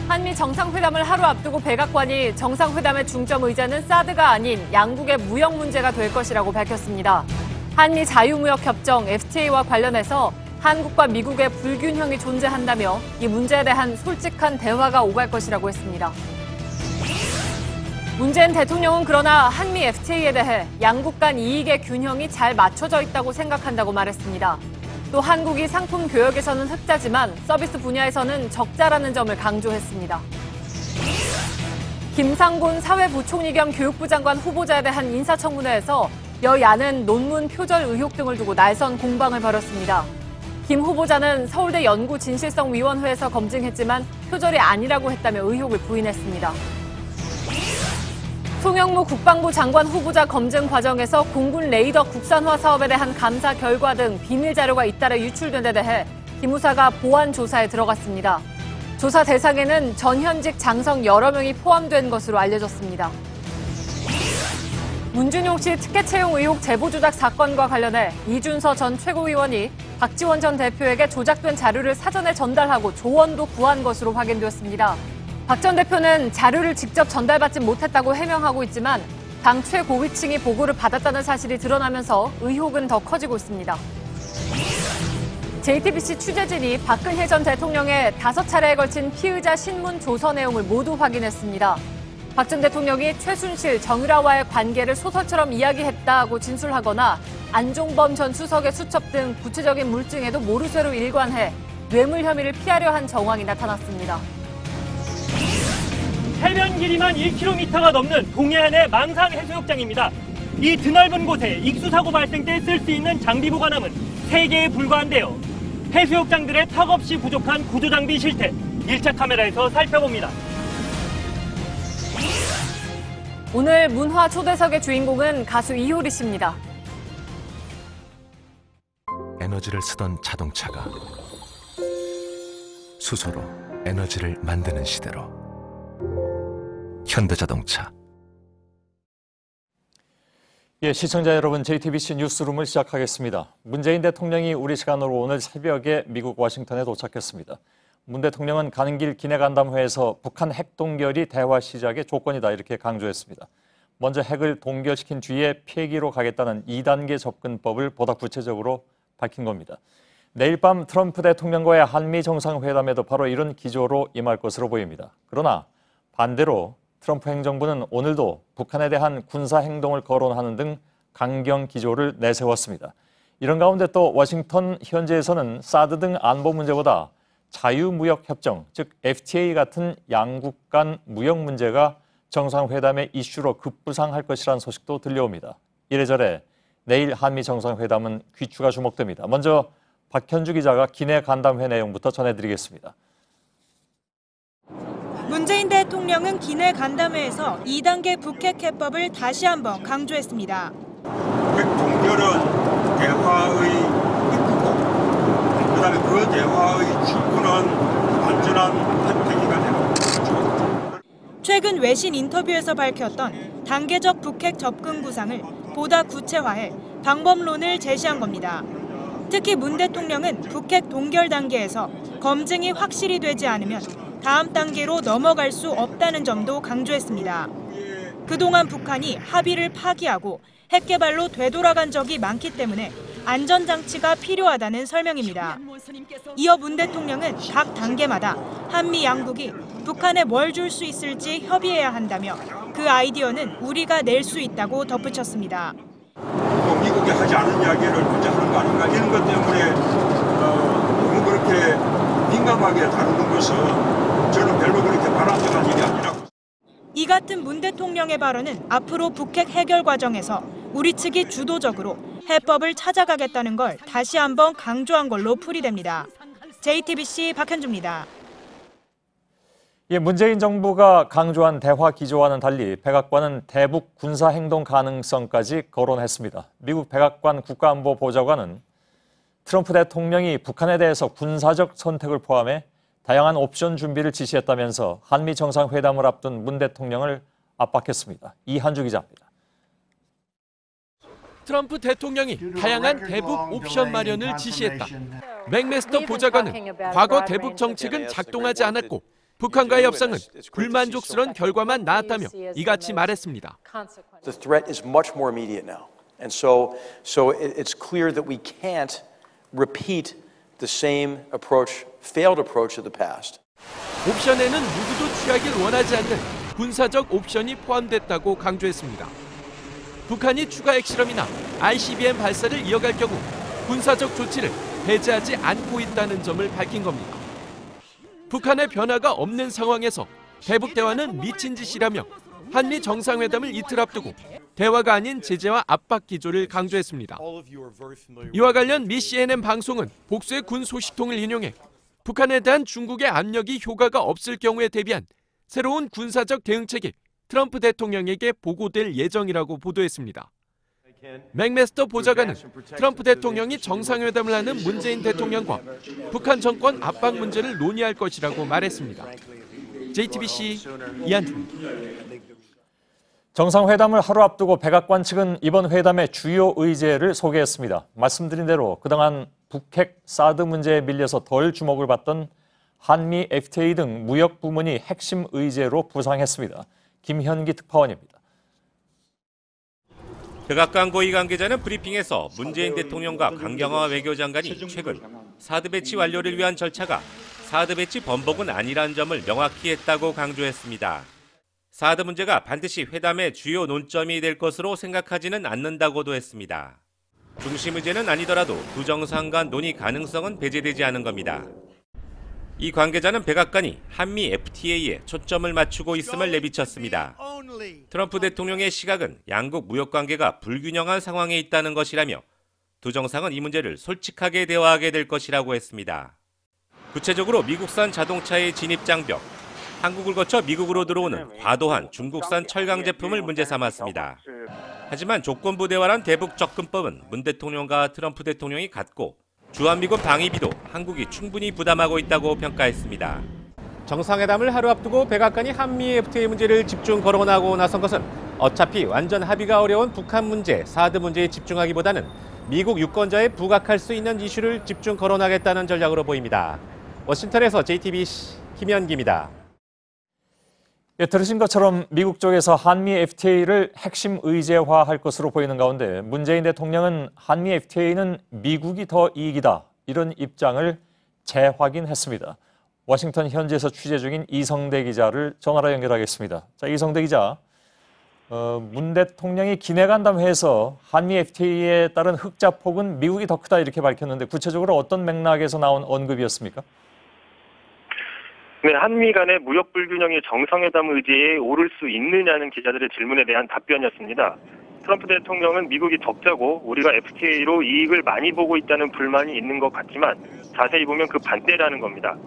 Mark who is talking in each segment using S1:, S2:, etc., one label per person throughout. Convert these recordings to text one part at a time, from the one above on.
S1: 한미 정상회담을 하루 앞두고 백악관이 정상회담의 중점 의제는 사드가 아닌 양국의 무역 문제가 될 것이라고 밝혔습니다. 한미 자유무역협정 FTA와 관련해서 한국과 미국의 불균형이 존재한다며 이 문제에 대한 솔직한 대화가 오갈 것이라고 했습니다. 문재인 대통령은 그러나 한미 FTA에 대해 양국 간 이익의 균형이 잘 맞춰져 있다고 생각한다고 말했습니다. 또 한국이 상품 교역에서는 흑자지만 서비스 분야에서는 적자라는 점을 강조했습니다. 김상곤 사회부총리 겸 교육부 장관 후보자에 대한 인사청문회에서 여야는 논문 표절 의혹 등을 두고 날선 공방을 벌였습니다. 김 후보자는 서울대 연구진실성위원회에서 검증했지만 표절이 아니라고 했다며 의혹을 부인했습니다. 송영무 국방부 장관 후보자 검증 과정에서 공군 레이더 국산화 사업에 대한 감사 결과 등 비밀 자료가 잇따라 유출된 데 대해 김 후사가 보완 조사에 들어갔습니다. 조사 대상에는 전현직 장성 여러 명이 포함된 것으로 알려졌습니다. 문준용 씨 특혜 채용 의혹 제보 조작 사건과 관련해 이준서 전 최고위원이 박지원 전 대표에게 조작된 자료를 사전에 전달하고 조언도 구한 것으로 확인되었습니다. 박 전 대표는 자료를 직접 전달받지 못했다고 해명하고 있지만 당 최고위층이 보고를 받았다는 사실이 드러나면서 의혹은 더 커지고 있습니다. JTBC 취재진이 박근혜 전 대통령의 5차례에 걸친 피의자 신문 조서 내용을 모두 확인했습니다. 박 전 대통령이 최순실, 정유라와의 관계를 소설처럼 이야기했다고 진술하거나 안종범 전 수석의 수첩 등 구체적인 물증에도 모르쇠로 일관해 뇌물 혐의를 피하려 한 정황이 나타났습니다.
S2: 해변 길이만 1km가 넘는 동해안의 망상해수욕장입니다. 이 드넓은 곳에 익수사고 발생 때 쓸 수 있는 장비 보관함은 3개에 불과한데요. 해수욕장들의 턱없이 부족한 구조장비 실태, 1차 카메라에서 살펴봅니다.
S1: 오늘 문화 초대석의 주인공은 가수 이효리 씨입니다.
S3: 에너지를 쓰던 자동차가 수소로 에너지를 만드는 시대로 현대자동차.
S4: 시청자 여러분, JTBC 뉴스룸을 시작하겠습니다. 문재인 대통령이 우리 시간으로 오늘 새벽에 미국 워싱턴에 도착했습니다. 문 대통령은 가는 길 기내간담회에서 북한 핵 동결이 대화 시작의 조건이다 이렇게 강조했습니다. 먼저 핵을 동결시킨 뒤에 폐기로 가겠다는 2단계 접근법을 보다 구체적으로 밝힌 겁니다. 내일 밤 트럼프 대통령과의 한미 정상회담에도 바로 이런 기조로 임할 것으로 보입니다. 그러나 반대로 트럼프 행정부는 오늘도 북한에 대한 군사행동을 거론하는 등 강경 기조를 내세웠습니다. 이런 가운데 또 워싱턴 현지에서는 사드 등 안보 문제보다 자유무역협정, 즉 FTA 같은 양국 간 무역 문제가 정상회담의 이슈로 급부상할 것이라는 소식도 들려옵니다. 이래저래 내일 한미 정상회담은 귀추가 주목됩니다. 먼저 박현주 기자가 기내 간담회 내용부터 전해드리겠습니다.
S5: 문재인 대통령은 기내 간담회에서 2단계 북핵 해법을 다시 한번 강조했습니다.
S6: 핵 동결은 대화의 입구고, 그다음에 그 대화의 출구는 안전한 핵폐기가 되는 거죠.
S5: 최근 외신 인터뷰에서 밝혔던 단계적 북핵 접근 구상을 보다 구체화해 방법론을 제시한 겁니다. 특히 문 대통령은 북핵 동결 단계에서 검증이 확실히 되지 않으면 다음 단계로 넘어갈 수 없다는 점도 강조했습니다. 그동안 북한이 합의를 파기하고 핵 개발로 되돌아간 적이 많기 때문에 안전장치가 필요하다는 설명입니다. 이어 문 대통령은 각 단계마다 한미 양국이 북한에 뭘 줄 수 있을지 협의해야 한다며 그 아이디어는 우리가 낼 수 있다고 덧붙였습니다.
S6: 미국이 하지 않은 이야기를 먼저 하는 거 아닌가, 이런 것 때문에 너무 그렇게 민감하게 다루는 것은 저는 별로 그렇게 바람직한 일이 아니라고.
S5: 이 같은 문 대통령의 발언은 앞으로 북핵 해결 과정에서 우리 측이 주도적으로 해법을 찾아가겠다는 걸 다시 한번 강조한 걸로 풀이됩니다. JTBC 박현주입니다.
S4: 문재인 정부가 강조한 대화 기조와는 달리 백악관은 대북 군사행동 가능성까지 거론했습니다. 미국 백악관 국가안보보좌관은 트럼프 대통령이 북한에 대해서 군사적 선택을 포함해 다양한 옵션 준비를 지시했다면서 한미 정상회담을 앞둔 문 대통령을 압박했습니다. 이한주 기자입니다.
S7: 트럼프 대통령이 다양한 대북 옵션 마련을 지시했다. 맥메스터 보좌관은 과거 대북 정책은 작동하지 않았고 북한과의 협상은 불만족스러운 결과만 나왔다며 이같이 말했습니다.
S8: The threat is much more immediate now. And so it's clear that we can't repeat the same approach, failed approach of the past.
S7: 옵션에는 누구도 취하길 원하지 않는 군사적 옵션이 포함됐다고 강조했습니다. 북한이 추가 핵실험이나 ICBM 발사를 이어갈 경우 군사적 조치를 배제하지 않고 있다는 점을 밝힌 겁니다. 북한의 변화가 없는 상황에서 대북 대화는 미친 짓이라며 한미 정상회담을 이틀 앞두고 대화가 아닌 제재와 압박 기조를 강조했습니다. 이와 관련 미 CNN 방송은 복수의 군 소식통을 인용해 북한에 대한 중국의 압력이 효과가 없을 경우에 대비한 새로운 군사적 대응책이 트럼프 대통령에게 보고될 예정이라고 보도했습니다. 맥메스터 보좌관은 트럼프 대통령이 정상회담을 하는 문재인 대통령과 북한 정권 압박 문제를 논의할 것이라고 말했습니다. JTBC 이한주입니다.
S4: 정상회담을 하루 앞두고 백악관 측은 이번 회담의 주요 의제를 소개했습니다. 말씀드린 대로 그동안 북핵 사드 문제에 밀려서 덜 주목을 받던 한미 FTA 등 무역 부문이 핵심 의제로 부상했습니다. 김현기 특파원입니다.
S9: 백악관 고위 관계자는 브리핑에서 문재인 대통령과 강경화 외교장관이 최근 사드 배치 완료를 위한 절차가 사드 배치 번복은 아니라는 점을 명확히 했다고 강조했습니다. 사드 문제가 반드시 회담의 주요 논점이 될 것으로 생각하지는 않는다고도 했습니다. 중심 의제는 아니더라도 두 정상 간 논의 가능성은 배제되지 않은 겁니다. 이 관계자는 백악관이 한미 FTA에 초점을 맞추고 있음을 내비쳤습니다. 트럼프 대통령의 시각은 양국 무역 관계가 불균형한 상황에 있다는 것이라며 두 정상은 이 문제를 솔직하게 대화하게 될 것이라고 했습니다. 구체적으로 미국산 자동차의 진입 장벽, 한국을 거쳐 미국으로 들어오는 과도한 중국산 철강 제품을 문제 삼았습니다. 하지만 조건부 대화란 대북 접근법은 문 대통령과 트럼프 대통령이 갖고 주한미군 방위비도 한국이 충분히 부담하고 있다고 평가했습니다. 정상회담을 하루 앞두고 백악관이 한미 FTA 문제를 집중 거론하고 나선 것은 어차피 완전 합의가 어려운 북한 문제, 사드 문제에 집중하기보다는 미국 유권자에 부각할 수 있는 이슈를 집중 거론하겠다는 전략으로 보입니다. 워싱턴에서 JTBC 김현기입니다.
S4: 예, 들으신 것처럼 미국 쪽에서 한미 FTA를 핵심 의제화할 것으로 보이는 가운데 문재인 대통령은 한미 FTA는 미국이 더 이익이다 이런 입장을 재확인했습니다. 워싱턴 현지에서 취재 중인 이성대 기자를 전화로 연결하겠습니다. 자, 이성대 기자, 문 대통령이 기내간담회에서 한미 FTA에 따른 흑자 폭은 미국이 더 크다 이렇게 밝혔는데 구체적으로 어떤 맥락에서 나온 언급이었습니까?
S10: 네, 한미 간의 무역 불균형이 정상회담 의제에 오를 수 있느냐는 기자들의 질문에 대한 답변이었습니다. 트럼프 대통령은 미국이 적자고 우리가 FTA로 이익을 많이 보고 있다는 불만이 있는 것 같지만 자세히 보면 그 반대라는 겁니다.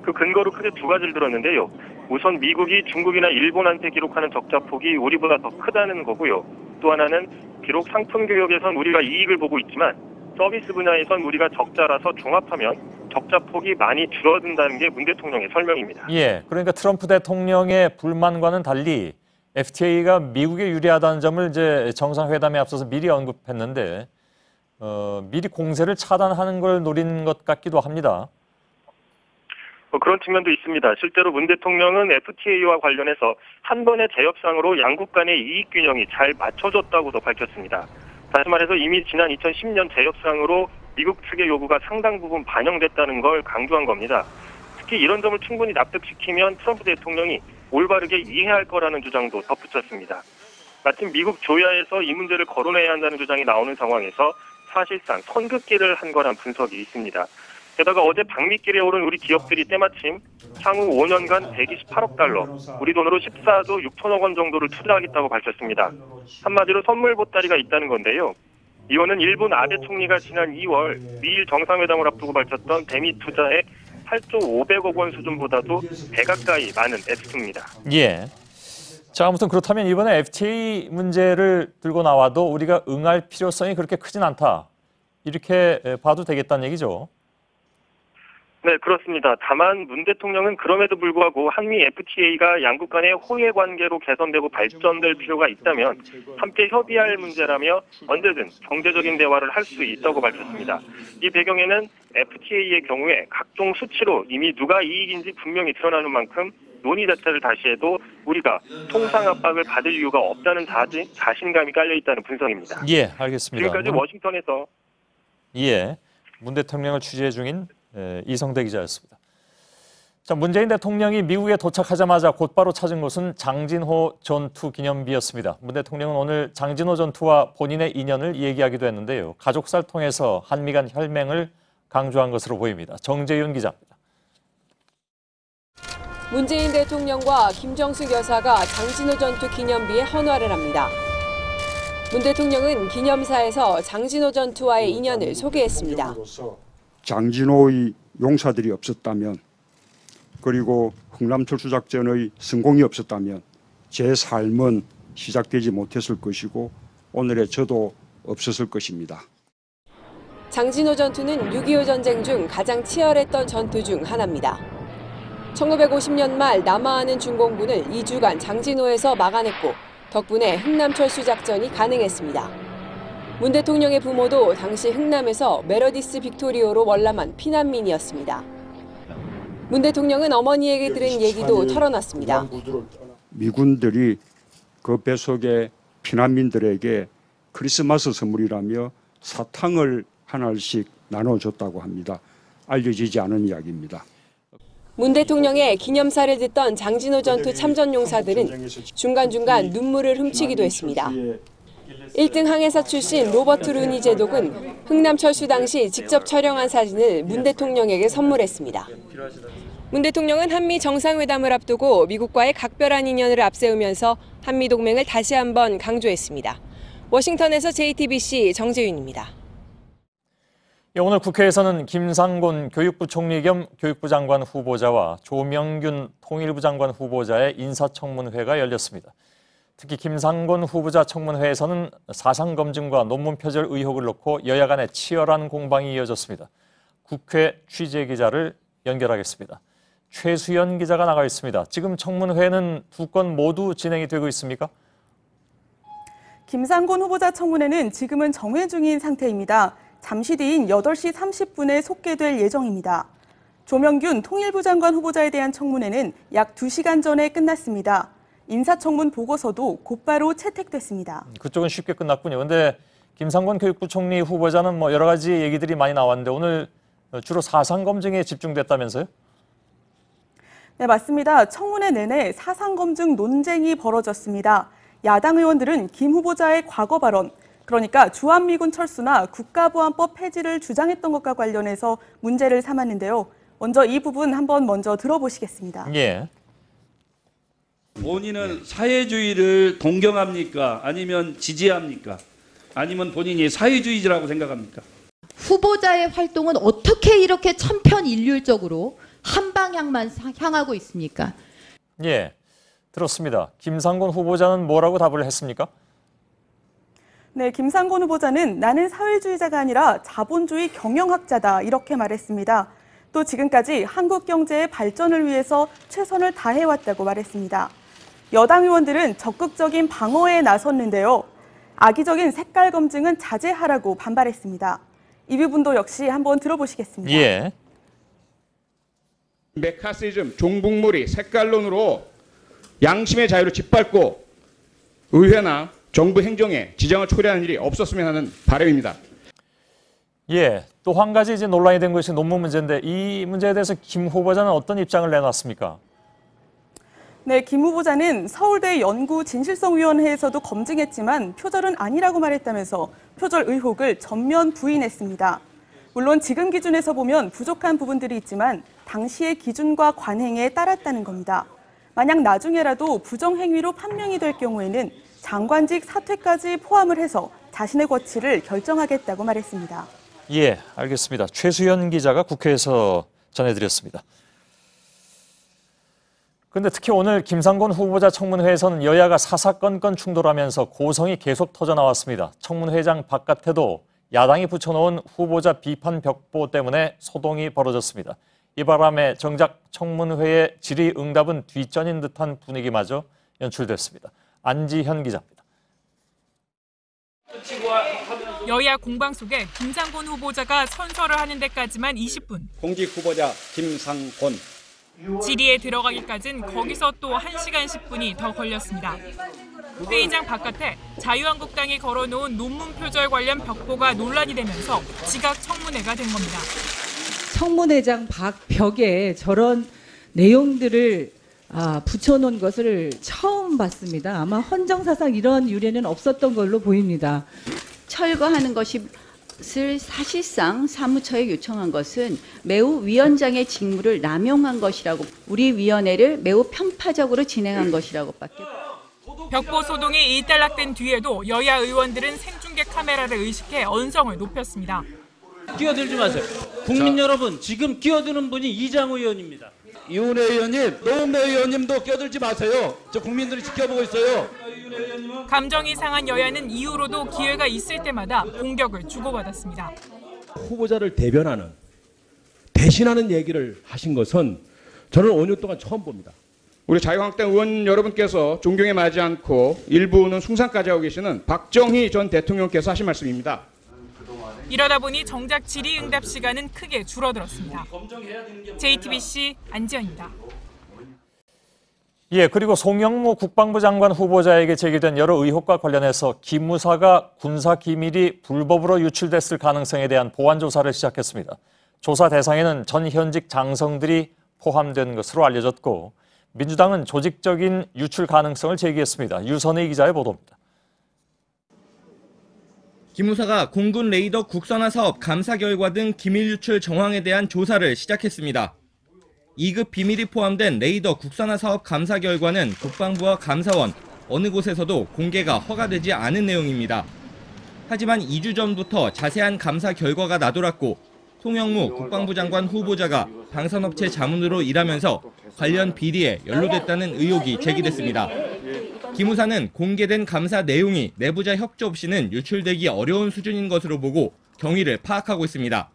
S10: 그 근거로 크게 두 가지를 들었는데요. 우선 미국이 중국이나 일본한테 기록하는 적자 폭이 우리보다 더 크다는 거고요. 또 하나는 비록 상품 교역에선 우리가 이익을 보고 있지만 서비스 분야에선 우리가 적자라서 종합하면 적자 폭이 많이 줄어든다는 게 문 대통령의 설명입니다.
S4: 예, 그러니까 트럼프 대통령의 불만과는 달리 FTA가 미국에 유리하다는 점을 이제 정상회담에 앞서서 미리 언급했는데 미리 공세를 차단하는 걸 노린 것 같기도 합니다.
S10: 그런 측면도 있습니다. 실제로 문 대통령은 FTA와 관련해서 한 번의 재협상으로 양국 간의 이익 균형이 잘 맞춰졌다고도 밝혔습니다. 다시 말해서 이미 지난 2010년 재협상으로 미국 측의 요구가 상당 부분 반영됐다는 걸 강조한 겁니다. 특히 이런 점을 충분히 납득시키면 트럼프 대통령이 올바르게 이해할 거라는 주장도 덧붙였습니다. 마침 미국 조야에서 이 문제를 거론해야 한다는 주장이 나오는 상황에서 사실상 선긋기를 한 거란 분석이 있습니다. 게다가 어제 방미길에 오른 우리 기업들이 때마침 향후 5년간 128억 달러, 우리 돈으로 14조 6천억 원 정도를 투자하겠다고 밝혔습니다. 한마디로 선물 보따리가 있다는 건데요. 이원은 일본 아베 총리가 지난 2월 미일 정상회담을 앞두고 밝혔던 대미 투자액 8조 500억 원 수준보다도 배 가까이 많은 액수입니다.
S4: 예. 자, 아무튼 그렇다면 이번에 FTA 문제를 들고 나와도 우리가 응할 필요성이 그렇게 크진 않다. 이렇게 봐도 되겠다는 얘기죠.
S10: 네, 그렇습니다. 다만 문 대통령은 그럼에도 불구하고 한미 FTA가 양국 간의 호혜 관계로 개선되고 발전될 필요가 있다면 함께 협의할 문제라며 언제든 경제적인 대화를 할 수 있다고 밝혔습니다. 이 배경에는 FTA의 경우에 각종 수치로 이미 누가 이익인지 분명히 드러나는 만큼 논의 자체를 다시 해도 우리가 통상 압박을 받을 이유가 없다는 자신감이 깔려 있다는 분석입니다.
S4: 예, 알겠습니다.
S10: 지금까지 워싱턴에서
S4: 예, 문 대통령을 취재 중인 이성대 기자였습니다. 자, 문재인 대통령이 미국에 도착하자마자 곧바로 찾은 곳은 장진호 전투 기념비였습니다. 문 대통령은 오늘 장진호 전투와 본인의 인연을 얘기하기도 했는데요. 가족사를 통해서 한미 간 혈맹을 강조한 것으로 보입니다. 정재윤 기자입니다.
S11: 문재인 대통령과 김정숙 여사가 장진호 전투 기념비에 헌화를 합니다. 문 대통령은 기념사에서 장진호 전투와의 인연을 소개했습니다.
S6: 장진호의 용사들이 없었다면, 그리고 흥남철수작전의 성공이 없었다면 제 삶은 시작되지 못했을 것이고 오늘의 저도 없었을 것입니다.
S11: 장진호 전투는 6.25 전쟁 중 가장 치열했던 전투 중 하나입니다. 1950년 말 남하하는 중공군을 2주간 장진호에서 막아냈고 덕분에 흥남철수 작전이 가능했습니다. 문 대통령의 부모도 당시 흥남에서 메러디스 빅토리오로 월남한 피난민이었습니다. 문 대통령은 어머니에게 들은 얘기도 털어놨습니다.
S6: 미군들이 그 배속의 피난민들에게 크리스마스 선물이라며 사탕을 하나씩 나눠줬다고 합니다. 알려지지 않은 이야기입니다.
S11: 문 대통령의 기념사를 듣던 장진호 전투 참전 용사들은 중간중간 눈물을 훔치기도 했습니다. 1등 항해사 출신 로버트 루니 제독은 흥남철수 당시 직접 촬영한 사진을 문 대통령에게 선물했습니다. 문 대통령은 한미 정상회담을 앞두고 미국과의 각별한 인연을 앞세우면서 한미 동맹을 다시 한번 강조했습니다. 워싱턴에서 JTBC 정재윤입니다.
S4: 오늘 국회에서는 김상곤 교육부 총리 겸 교육부 장관 후보자와 조명균 통일부 장관 후보자의 인사청문회가 열렸습니다. 특히 김상곤 후보자 청문회에서는 사상검증과 논문 표절 의혹을 놓고 여야 간의 치열한 공방이 이어졌습니다. 국회 취재기자를 연결하겠습니다. 최수연 기자가 나가 있습니다. 지금 청문회는 두 건 모두 진행이 되고 있습니까?
S12: 김상곤 후보자 청문회는 지금은 정회 중인 상태입니다. 잠시 뒤인 8시 30분에 속개될 예정입니다. 조명균 통일부 장관 후보자에 대한 청문회는 약 2시간 전에 끝났습니다. 인사청문 보고서도 곧바로 채택됐습니다.
S4: 그쪽은 쉽게 끝났군요. 그런데 김상곤 교육부 총리 후보자는 여러 가지 얘기들이 많이 나왔는데 오늘 주로 사상검증에 집중됐다면서요?
S12: 네, 맞습니다. 청문회 내내 사상검증 논쟁이 벌어졌습니다. 야당 의원들은 김 후보자의 과거 발언, 그러니까 주한미군 철수나 국가보안법 폐지를 주장했던 것과 관련해서 문제를 삼았는데요. 먼저 이 부분 먼저 들어보시겠습니다.
S4: 예.
S13: 본인은 사회주의를 동경합니까? 아니면 지지합니까? 아니면 본인이 사회주의자라고 생각합니까?
S14: 후보자의 활동은 어떻게 이렇게 천편일률적으로 한 방향만 향하고 있습니까?
S4: 예, 들었습니다. 김상곤 후보자는 뭐라고 답을 했습니까?
S12: 네, 김상곤 후보자는 나는 사회주의자가 아니라 자본주의 경영학자다 이렇게 말했습니다. 또 지금까지 한국 경제의 발전을 위해서 최선을 다해왔다고 말했습니다. 여당 의원들은 적극적인 방어에 나섰는데요. 악의적인 색깔 검증은 자제하라고 반발했습니다. 이 부분도 역시 한번 들어보시겠습니다.
S4: 예.
S15: 메카시즘, 종북몰이, 색깔론으로 양심의 자유를 짓밟고 의회나 정부 행정에 지장을 초래하는 일이 없었으면 하는 바람입니다.
S4: 예, 또 한 가지 이제 논란이 된 것이 논문 문제인데 이 문제에 대해서 김 후보자는 어떤 입장을 내놨습니까?
S12: 네, 김 후보자는 서울대 연구진실성위원회에서도 검증했지만 표절은 아니라고 말했다면서 표절 의혹을 전면 부인했습니다. 물론 지금 기준에서 보면 부족한 부분들이 있지만 당시의 기준과 관행에 따랐다는 겁니다. 만약 나중에라도 부정행위로 판명이 될 경우에는 장관직 사퇴까지 포함을 해서 자신의 거취를 결정하겠다고 말했습니다.
S4: 예, 알겠습니다. 최수연 기자가 국회에서 전해드렸습니다. 그런데 특히 오늘 김상곤 후보자 청문회에서는 여야가 사사건건 충돌하면서 고성이 계속 터져나왔습니다. 청문회장 바깥에도 야당이 붙여놓은 후보자 비판 벽보 때문에 소동이 벌어졌습니다. 이 바람에 정작 청문회의 질의응답은 뒷전인 듯한 분위기마저 연출됐습니다. 안지현 기자입니다.
S5: 여야 공방 속에 김상곤 후보자가 선서를 하는 데까지만 20분.
S15: 공직 후보자 김상곤.
S5: 질의에 들어가기까진 거기서 또 1시간 10분이 더 걸렸습니다. 회의장 바깥에 자유한국당이 걸어놓은 논문 표절 관련 벽보가 논란이 되면서 지각 청문회가 된 겁니다.
S16: 청문회장 벽에 저런 내용들을 붙여놓은 것을 처음 봤습니다. 아마 헌정사상 이런 유례는 없었던 걸로 보입니다.
S14: 철거하는 것을 사실상 사무처에 요청한 것은 매우 위원장의 직무를 남용한 것이라고, 우리 위원회를 매우 편파적으로 진행한 것이라고밖에.
S5: 벽보 소동이 일단락된 뒤에도 여야 의원들은 생중계 카메라를 의식해 언성을 높였습니다.
S13: 끼어들지 마세요. 국민 여러분, 지금 끼어드는 분이 이장우 의원입니다. 이훈혜 의원님, 노은배 의원님도 끼어들지 마세요. 저 국민들이 지켜보고 있어요.
S5: 감정이 상한 여야는 이후로도 기회가 있을 때마다 공격을 주고받았습니다.
S17: 후보자를 대신하는 얘기를 하신 것은 저는 5년 동안 처음 봅니다.
S15: 우리 자유한국당 의원 여러분께서 존경에 맞지 않고 일부는 숭상까지 하고 계시는 박정희 전 대통령께서 하신 말씀입니다.
S5: 이러다 보니 정작 질의응답 시간은 크게 줄어들었습니다. JTBC 안지현입니다.
S4: 예, 그리고 송영무 국방부 장관 후보자에게 제기된 여러 의혹과 관련해서 기무사가 군사 기밀이 불법으로 유출됐을 가능성에 대한 보완 조사를 시작했습니다. 조사 대상에는 전 현직 장성들이 포함된 것으로 알려졌고, 민주당은 조직적인 유출 가능성을 제기했습니다. 유선희 기자의 보도입니다.
S18: 기무사가 공군 레이더 국산화 사업 감사 결과 등 기밀 유출 정황에 대한 조사를 시작했습니다. 2급 비밀이 포함된 레이더 국산화 사업 감사 결과는 국방부와 감사원, 어느 곳에서도 공개가 허가되지 않은 내용입니다. 하지만 2주 전부터 자세한 감사 결과가 나돌았고, 송영무 국방부 장관 후보자가 방산업체 자문으로 일하면서 관련 비리에 연루됐다는 의혹이 제기됐습니다. 기무사는 공개된 감사 내용이 내부자 협조 없이는 유출되기 어려운 수준인 것으로 보고 경위를 파악하고 있습니다.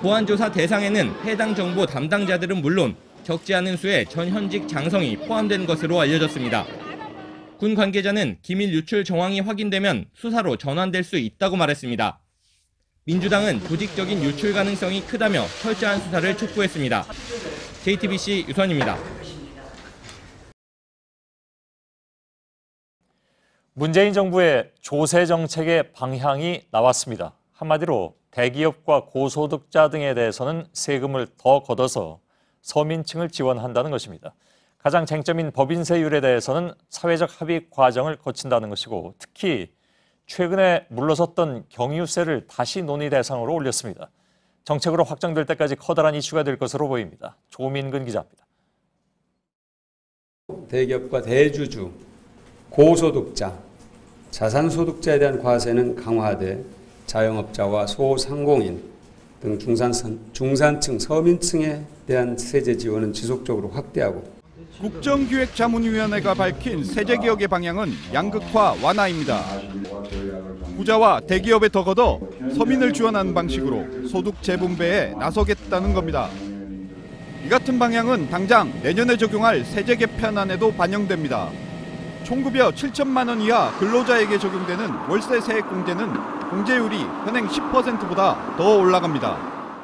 S18: 보완조사 대상에는 해당 정보 담당자들은 물론 적지 않은 수의 전 현직 장성이 포함된 것으로 알려졌습니다. 군 관계자는 기밀 유출 정황이 확인되면 수사로 전환될 수 있다고 말했습니다. 민주당은 조직적인 유출 가능성이 크다며 철저한 수사를 촉구했습니다. JTBC 유선입니다.
S4: 문재인 정부의 조세 정책의 방향이 나왔습니다. 한마디로 대기업과 고소득자 등에 대해서는 세금을 더 걷어서 서민층을 지원한다는 것입니다. 가장 쟁점인 법인세율에 대해서는 사회적 합의 과정을 거친다는 것이고, 특히 최근에 물러섰던 경유세를 다시 논의 대상으로 올렸습니다. 정책으로 확정될 때까지 커다란 이슈가 될 것으로 보입니다. 조민근 기자입니다.
S19: 대기업과 대주주, 고소득자, 자산소득자에 대한 과세는 강화돼 자영업자와 소상공인 등 중산층, 서민층에 대한 세제 지원은 지속적으로 확대하고,
S20: 국정기획자문위원회가 밝힌 세제개혁의 방향은 양극화 완화입니다. 부자와 대기업에 더 걷어 서민을 지원하는 방식으로 소득 재분배에 나서겠다는 겁니다. 이 같은 방향은 당장 내년에 적용할 세제 개편안에도 반영됩니다. 총급여 7천만 원 이하 근로자에게 적용되는 월세 세액 공제는 공제율이 현행 10%보다 더 올라갑니다.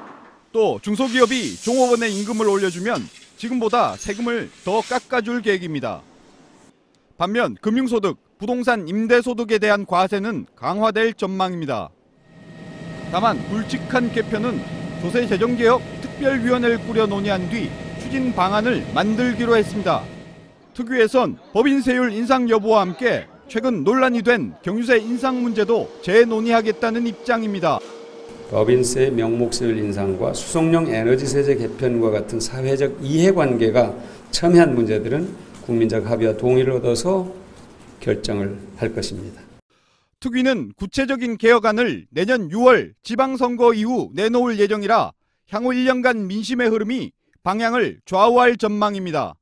S20: 또 중소기업이 종업원의 임금을 올려주면 지금보다 세금을 더 깎아줄 계획입니다. 반면 금융소득, 부동산 임대소득에 대한 과세는 강화될 전망입니다. 다만 굵직한 개편은 조세재정개혁 특별위원회를 꾸려 논의한 뒤 추진 방안을 만들기로 했습니다. 특위에선 법인세율 인상 여부와 함께 최근 논란이 된 경유세 인상 문제도 재논의하겠다는 입장입니다.
S19: 법인세 명목세율 인상과 수송용 에너지 세제 개편과 같은 사회적 이해관계가 첨예한 문제들은 국민적 합의와 동의를 얻어서 결정을 할 것입니다.
S20: 특위는 구체적인 개혁안을 내년 6월 지방선거 이후 내놓을 예정이라 향후 1년간 민심의 흐름이 방향을 좌우할 전망입니다.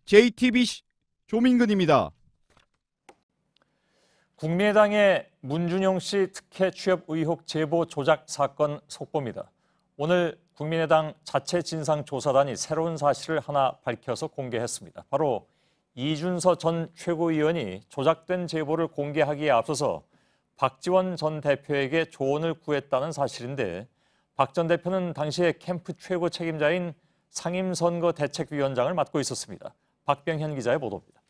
S20: JTBC 조민근입니다.
S4: 국민의당의 문준용 씨 특혜 취업 의혹 제보 조작 사건 속보입니다. 오늘 국민의당 자체 진상조사단이 새로운 사실을 하나 밝혀서 공개했습니다. 바로 이준서 전 최고위원이 조작된 제보를 공개하기에 앞서서 박지원 전 대표에게 조언을 구했다는 사실인데, 박 전 대표는 당시에 캠프 최고 책임자인 상임선거대책위원장을 맡고 있었습니다. 박병현 기자의 보도입니다.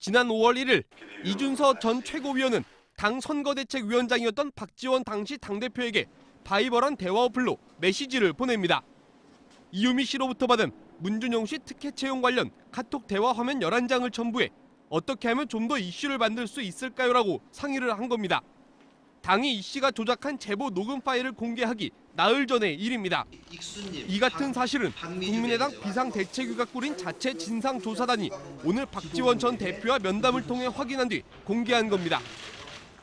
S21: 지난 5월 1일 이준서 전 최고위원은 당 선거대책위원장이었던 박지원 당시 당대표에게 바이벌한 대화 어플로 메시지를 보냅니다. 이유미 씨로부터 받은 문준용 씨 특혜 채용 관련 카톡 대화 화면 11장을 첨부해 어떻게 하면 좀 더 이슈를 만들 수 있을까요라고 상의를 한 겁니다. 당이 이 씨가 조작한 제보 녹음 파일을 공개하기 나흘 전의 일입니다. 이 같은 사실은 국민의당 비상대책위가 꾸린 자체 진상조사단이 오늘 박지원 전 대표와 면담을 통해 확인한 뒤 공개한 겁니다.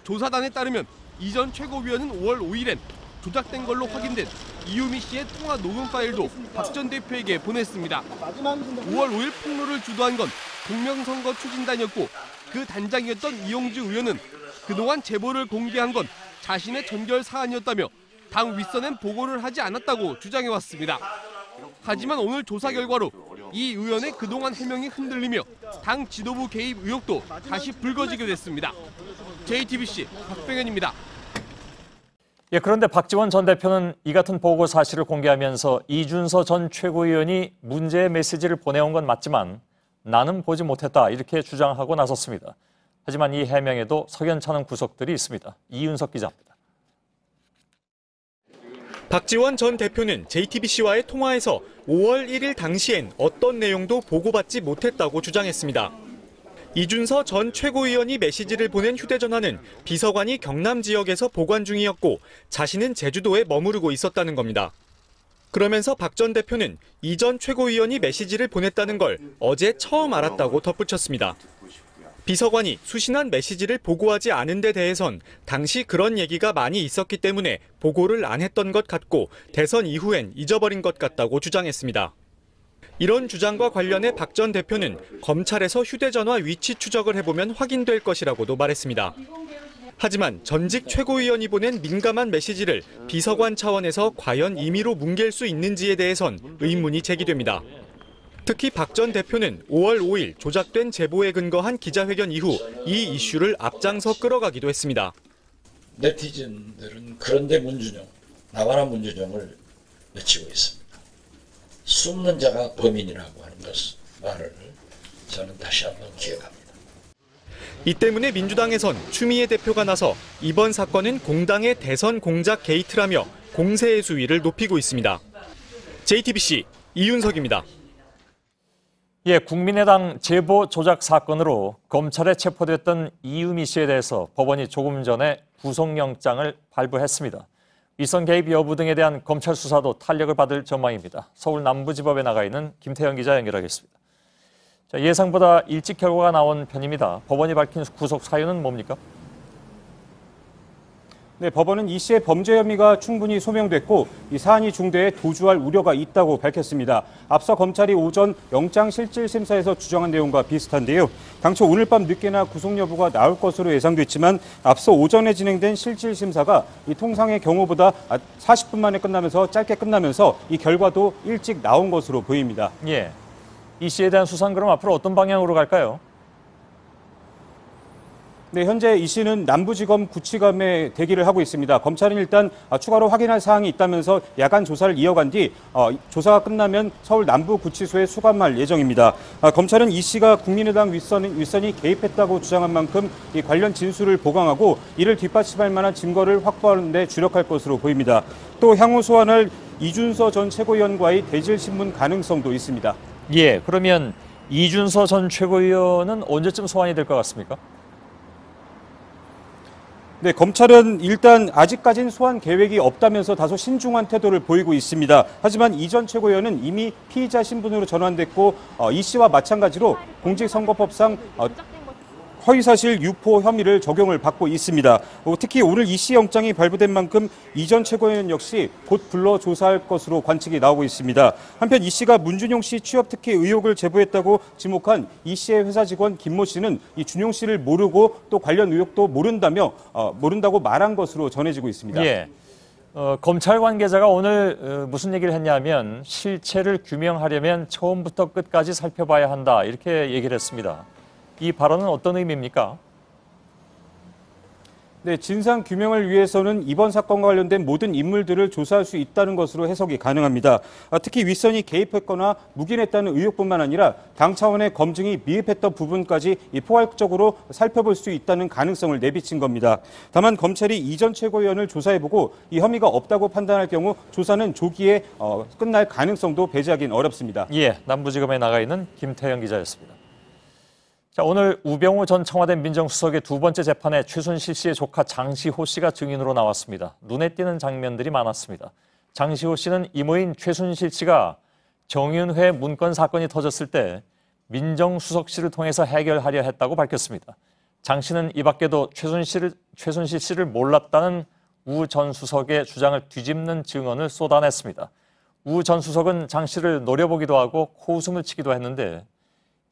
S21: 조사단에 따르면 이 전 최고위원은 5월 5일엔 조작된 걸로 확인된 이유미 씨의 통화 녹음 파일도 박 전 대표에게 보냈습니다. 5월 5일 폭로를 주도한 건 공명선거 추진단이었고, 그 단장이었던 이용주 의원은 그동안 제보를 공개한 건 자신의 전결 사안이었다며 당 윗선엔 보고를 하지 않았다고 주장해왔습니다. 하지만 오늘 조사 결과로 이 의원의 그동안 해명이 흔들리며 당 지도부 개입 의혹도 다시 불거지게 됐습니다. JTBC 박병현입니다.
S4: 그런데 박지원 전 대표는 이 같은 보고 사실을 공개하면서 이준서 전 최고위원이 문제의 메시지를 보내온 건 맞지만 나는 보지 못했다, 이렇게 주장하고 나섰습니다. 하지만 이 해명에도 석연찮은 구석들이 있습니다. 이윤석 기자입니다.
S22: 박지원 전 대표는 JTBC와의 통화에서 5월 1일 당시엔 어떤 내용도 보고받지 못했다고 주장했습니다. 이준서 전 최고위원이 메시지를 보낸 휴대전화는 비서관이 경남 지역에서 보관 중이었고 자신은 제주도에 머무르고 있었다는 겁니다. 그러면서 박 전 대표는 이 전 최고위원이 메시지를 보냈다는 걸 어제 처음 알았다고 덧붙였습니다. 비서관이 수신한 메시지를 보고하지 않은 데 대해선 당시 그런 얘기가 많이 있었기 때문에 보고를 안 했던 것 같고 대선 이후엔 잊어버린 것 같다고 주장했습니다. 이런 주장과 관련해 박 전 대표는 검찰에서 휴대전화 위치 추적을 해보면 확인될 것이라고도 말했습니다. 하지만 전직 최고위원이 보낸 민감한 메시지를 비서관 차원에서 과연 임의로 뭉갤 수 있는지에 대해선 의문이 제기됩니다. 특히 박 전 대표는 5월 5일 조작된 제보에 근거한 기자회견 이후 이 이슈를 앞장서 끌어가기도 했습니다.
S23: 네티즌들은 그런데 문준용, 나와라 문준용을 외치고 있습니다. 숨는 자가 범인이라고 하는 말을 저는 다시 한번 기억합니다.
S22: 이 때문에 민주당에선 추미애 대표가 나서 이번 사건은 공당의 대선 공작 게이트라며 공세의 수위를 높이고 있습니다. JTBC 이윤석입니다.
S4: 국민의당 제보 조작 사건으로 검찰에 체포됐던 이유미 씨에 대해서 법원이 조금 전에 구속영장을 발부했습니다. 윗선 개입 여부 등에 대한 검찰 수사도 탄력을 받을 전망입니다. 서울 남부지법에 나가 있는 김태형 기자 연결하겠습니다. 예상보다 일찍 결과가 나온 편입니다. 법원이 밝힌 구속 사유는 뭡니까?
S24: 네, 법원은 이 씨의 범죄 혐의가 충분히 소명됐고 이 사안이 중대에 도주할 우려가 있다고 밝혔습니다. 앞서 검찰이 오전 영장실질심사에서 주장한 내용과 비슷한데요. 당초 오늘 밤 늦게나 구속 여부가 나올 것으로 예상됐지만 앞서 오전에 진행된 실질심사가 이 통상의 경우보다 40분 만에 짧게 끝나면서 이 결과도 일찍 나온 것으로 보입니다.
S4: 이 씨에 대한 수사는 그럼 앞으로 어떤 방향으로 갈까요?
S24: 네, 현재 이 씨는 남부지검 구치감에 대기를 하고 있습니다. 검찰은 일단 추가로 확인할 사항이 있다면서 야간 조사를 이어간 뒤 조사가 끝나면 서울 남부구치소에 수감할 예정입니다. 검찰은 이 씨가 국민의당 윗선이 개입했다고 주장한 만큼 이 관련 진술을 보강하고 이를 뒷받침할 만한 증거를 확보하는 데 주력할 것으로 보입니다. 또 향후 소환할 이준서 전 최고위원과의 대질신문 가능성도 있습니다.
S4: 그러면 이준서 전 최고위원은 언제쯤 소환이 될 것 같습니까?
S24: 네, 검찰은 일단 아직까지는 소환 계획이 없다면서 다소 신중한 태도를 보이고 있습니다. 하지만 이 전 최고위원은 이미 피의자 신분으로 전환됐고 이 씨와 마찬가지로 공직선거법상 허위사실 유포 혐의를 적용을 받고 있습니다. 특히 오늘 이 씨 영장이 발부된 만큼 이 전 최고위원 역시 곧 불러 조사할 것으로 관측이 나오고 있습니다. 한편 이 씨가 문준용 씨 취업 특혜 의혹을 제보했다고 지목한 이 씨의 회사 직원 김모 씨는 이 준용 씨를 모르고 또 관련 의혹도 모른다고 말한 것으로 전해지고 있습니다.
S4: 검찰 관계자가 오늘 무슨 얘기를 했냐면 실체를 규명하려면 처음부터 끝까지 살펴봐야 한다 이렇게 얘기를 했습니다. 이 발언은 어떤 의미입니까?
S24: 네, 진상 규명을 위해서는 이번 사건과 관련된 모든 인물들을 조사할 수 있다는 것으로 해석이 가능합니다. 특히 윗선이 개입했거나 묵인했다는 의혹뿐만 아니라 당 차원의 검증이 미흡했던 부분까지 포괄적으로 살펴볼 수 있다는 가능성을 내비친 겁니다. 다만 검찰이 이 전 최고위원을 조사해보고 이 혐의가 없다고 판단할 경우 조사는 조기에 끝날 가능성도 배제하기는 어렵습니다.
S4: 예, 남부지검에 나가 있는 김태영 기자였습니다. 자, 오늘 우병우 전 청와대 민정수석의 두 번째 재판에 최순실 씨의 조카 장시호 씨가 증인으로 나왔습니다. 눈에 띄는 장면들이 많았습니다. 장시호 씨는 이모인 최순실 씨가 정윤회 문건 사건이 터졌을 때 민정수석 씨를 통해서 해결하려 했다고 밝혔습니다. 장 씨는 이 밖에도 최순실 씨를 몰랐다는 우 전 수석의 주장을 뒤집는 증언을 쏟아냈습니다. 우 전 수석은 장 씨를 노려보기도 하고 코웃음을 치기도 했는데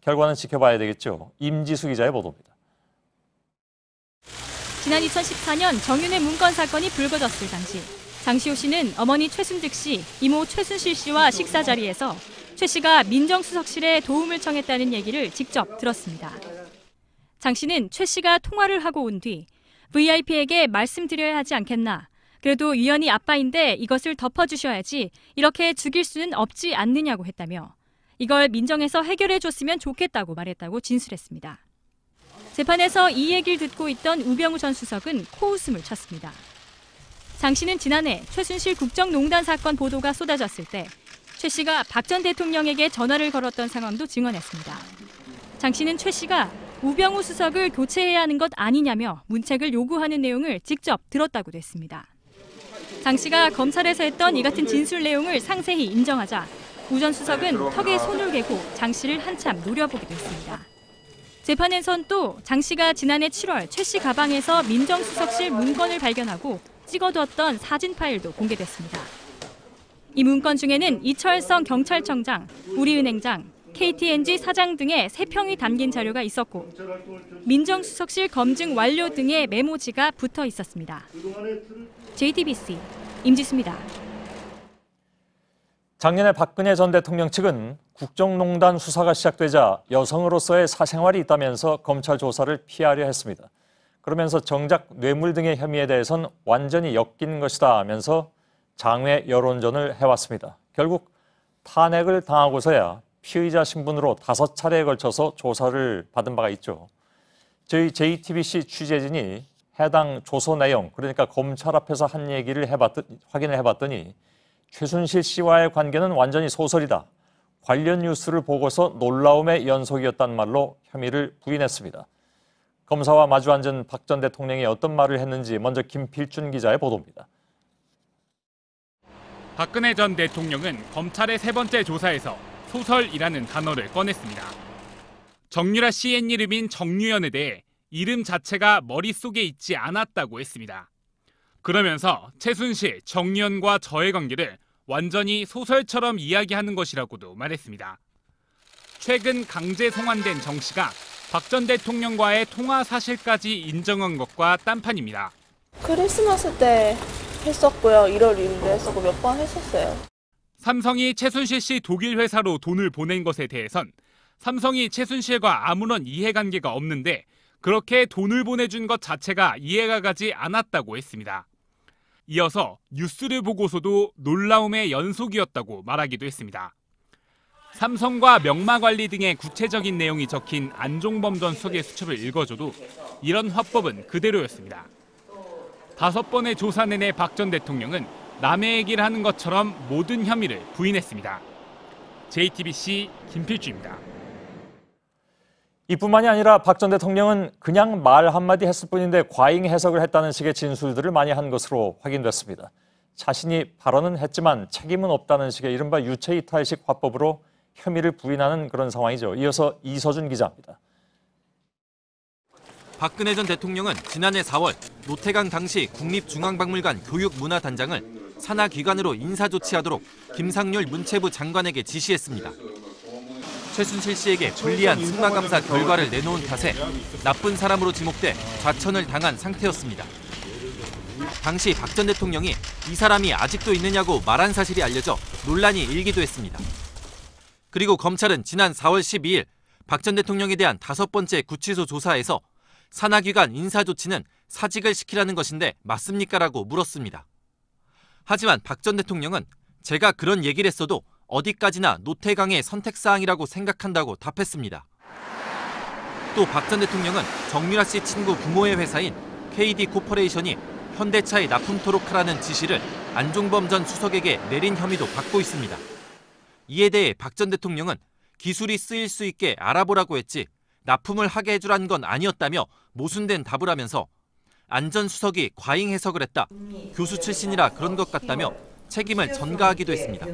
S4: 결과는 지켜봐야 되겠죠. 임지수 기자의 보도입니다.
S1: 지난 2014년 정윤회 문건 사건이 불거졌을 당시 장시호 씨는 어머니 최순득 씨, 이모 최순실 씨와 식사 자리에서 최 씨가 민정수석실에 도움을 청했다는 얘기를 직접 들었습니다. 장 씨는 최 씨가 통화를 하고 온 뒤 VIP에게 말씀드려야 하지 않겠나. 그래도 유연이 아빠인데 이것을 덮어주셔야지 이렇게 죽일 수는 없지 않느냐고 했다며 이걸 민정에서 해결해 줬으면 좋겠다고 말했다고 진술했습니다. 재판에서 이 얘기를 듣고 있던 우병우 전 수석은 코웃음을 쳤습니다. 장 씨는 지난해 최순실 국정농단 사건 보도가 쏟아졌을 때 최 씨가 박 전 대통령에게 전화를 걸었던 상황도 증언했습니다. 장 씨는 최 씨가 우병우 수석을 교체해야 하는 것 아니냐며 문책을 요구하는 내용을 직접 들었다고도 했습니다. 장 씨가 검찰에서 했던 이 같은 진술 내용을 상세히 인정하자 우 전 수석은 턱에 손을 괴고 장 씨를 한참 노려보기도 했습니다. 재판에선 또 장 씨가 지난해 7월 최 씨 가방에서 민정수석실 문건을 발견하고 찍어두었던 사진 파일도 공개됐습니다. 이 문건 중에는 이철성 경찰청장, 우리은행장, KTNG 사장 등의 세평이 담긴 자료가 있었고 민정수석실 검증 완료 등의 메모지가 붙어 있었습니다. JTBC 임지수입니다.
S4: 작년에 박근혜 전 대통령 측은 국정농단 수사가 시작되자 여성으로서의 사생활이 있다면서 검찰 조사를 피하려 했습니다. 그러면서 정작 뇌물 등의 혐의에 대해선 완전히 엮인 것이다 하면서 장외 여론전을 해왔습니다. 결국 탄핵을 당하고서야 피의자 신분으로 5차례에 걸쳐서 조사를 받은 바가 있죠. 저희 JTBC 취재진이 해당 조서 내용, 그러니까 검찰 앞에서 한 얘기를 확인을 해봤더니 최순실 씨와의 관계는 완전히 소설이다. 관련 뉴스를 보고서 놀라움의 연속이었단 말로 혐의를 부인했습니다. 검사와 마주 앉은 박 전 대통령이 어떤 말을 했는지 먼저 김필준 기자의 보도입니다.
S2: 박근혜 전 대통령은 검찰의 세 번째 조사에서 소설이라는 단어를 꺼냈습니다. 정유라 씨 옛 이름인 정유연에 대해 이름 자체가 머릿속에 있지 않았다고 했습니다. 그러면서 최순실, 정유연과 저의 관계를 완전히 소설처럼 이야기하는 것이라고도 말했습니다. 최근 강제 송환된 정 씨가 박 전 대통령과의 통화 사실까지 인정한 것과 딴판입니다.
S3: 크리스마스 때 했었고요. 1월 1일에 했었고 몇 번 했었어요.
S2: 삼성이 최순실 씨 독일 회사로 돈을 보낸 것에 대해선 삼성이 최순실과 아무런 이해관계가 없는데 그렇게 돈을 보내준 것 자체가 이해가 가지 않았다고 했습니다. 이어서 뉴스를 보고서도 놀라움의 연속이었다고 말하기도 했습니다. 삼성과 명마관리 등의 구체적인 내용이 적힌 안종범 전 수석의 수첩을 읽어줘도 이런 화법은 그대로였습니다. 5번의 조사 내내 박 전 대통령은 남의 얘기를 하는 것처럼 모든 혐의를 부인했습니다. JTBC 김필주입니다.
S4: 이뿐만이 아니라 박 전 대통령은 그냥 말 한마디 했을 뿐인데 과잉 해석을 했다는 식의 진술들을 많이 한 것으로 확인됐습니다. 자신이 발언은 했지만 책임은 없다는 식의 이른바 유체이탈식 화법으로 혐의를 부인하는 그런 상황이죠. 이어서 이서준 기자입니다.
S18: 박근혜 전 대통령은 지난해 4월 노태강 당시 국립중앙박물관 교육문화단장을 산하기관으로 인사조치하도록 김상률 문체부 장관에게 지시했습니다. 최순실 씨에게 불리한 승마감사 결과를 내놓은 탓에 나쁜 사람으로 지목돼 좌천을 당한 상태였습니다.
S7: 당시 박 전 대통령이 이 사람이 아직도 있느냐고 말한 사실이 알려져 논란이 일기도 했습니다. 그리고 검찰은 지난 4월 12일 박 전 대통령에 대한 5번째 구치소 조사에서 산하기관 인사조치는 사직을 시키라는 것인데 맞습니까라고 물었습니다. 하지만 박 전 대통령은 제가 그런 얘기를 했어도 어디까지나 노태강의 선택사항이라고 생각한다고 답했습니다. 또 박 전 대통령은 정유라 씨 친구 부모의 회사인 KD 코퍼레이션이 현대차에 납품토록 하라는 지시를 안종범 전 수석에게 내린 혐의도 받고 있습니다. 이에 대해 박 전 대통령은 기술이 쓰일 수 있게 알아보라고 했지 납품을 하게 해주란 건 아니었다며 모순된 답을 하면서 안 전 수석이 과잉 해석을 했다. 교수 출신이라 그런 것 같다며 책임을 전가하기도 했습니다.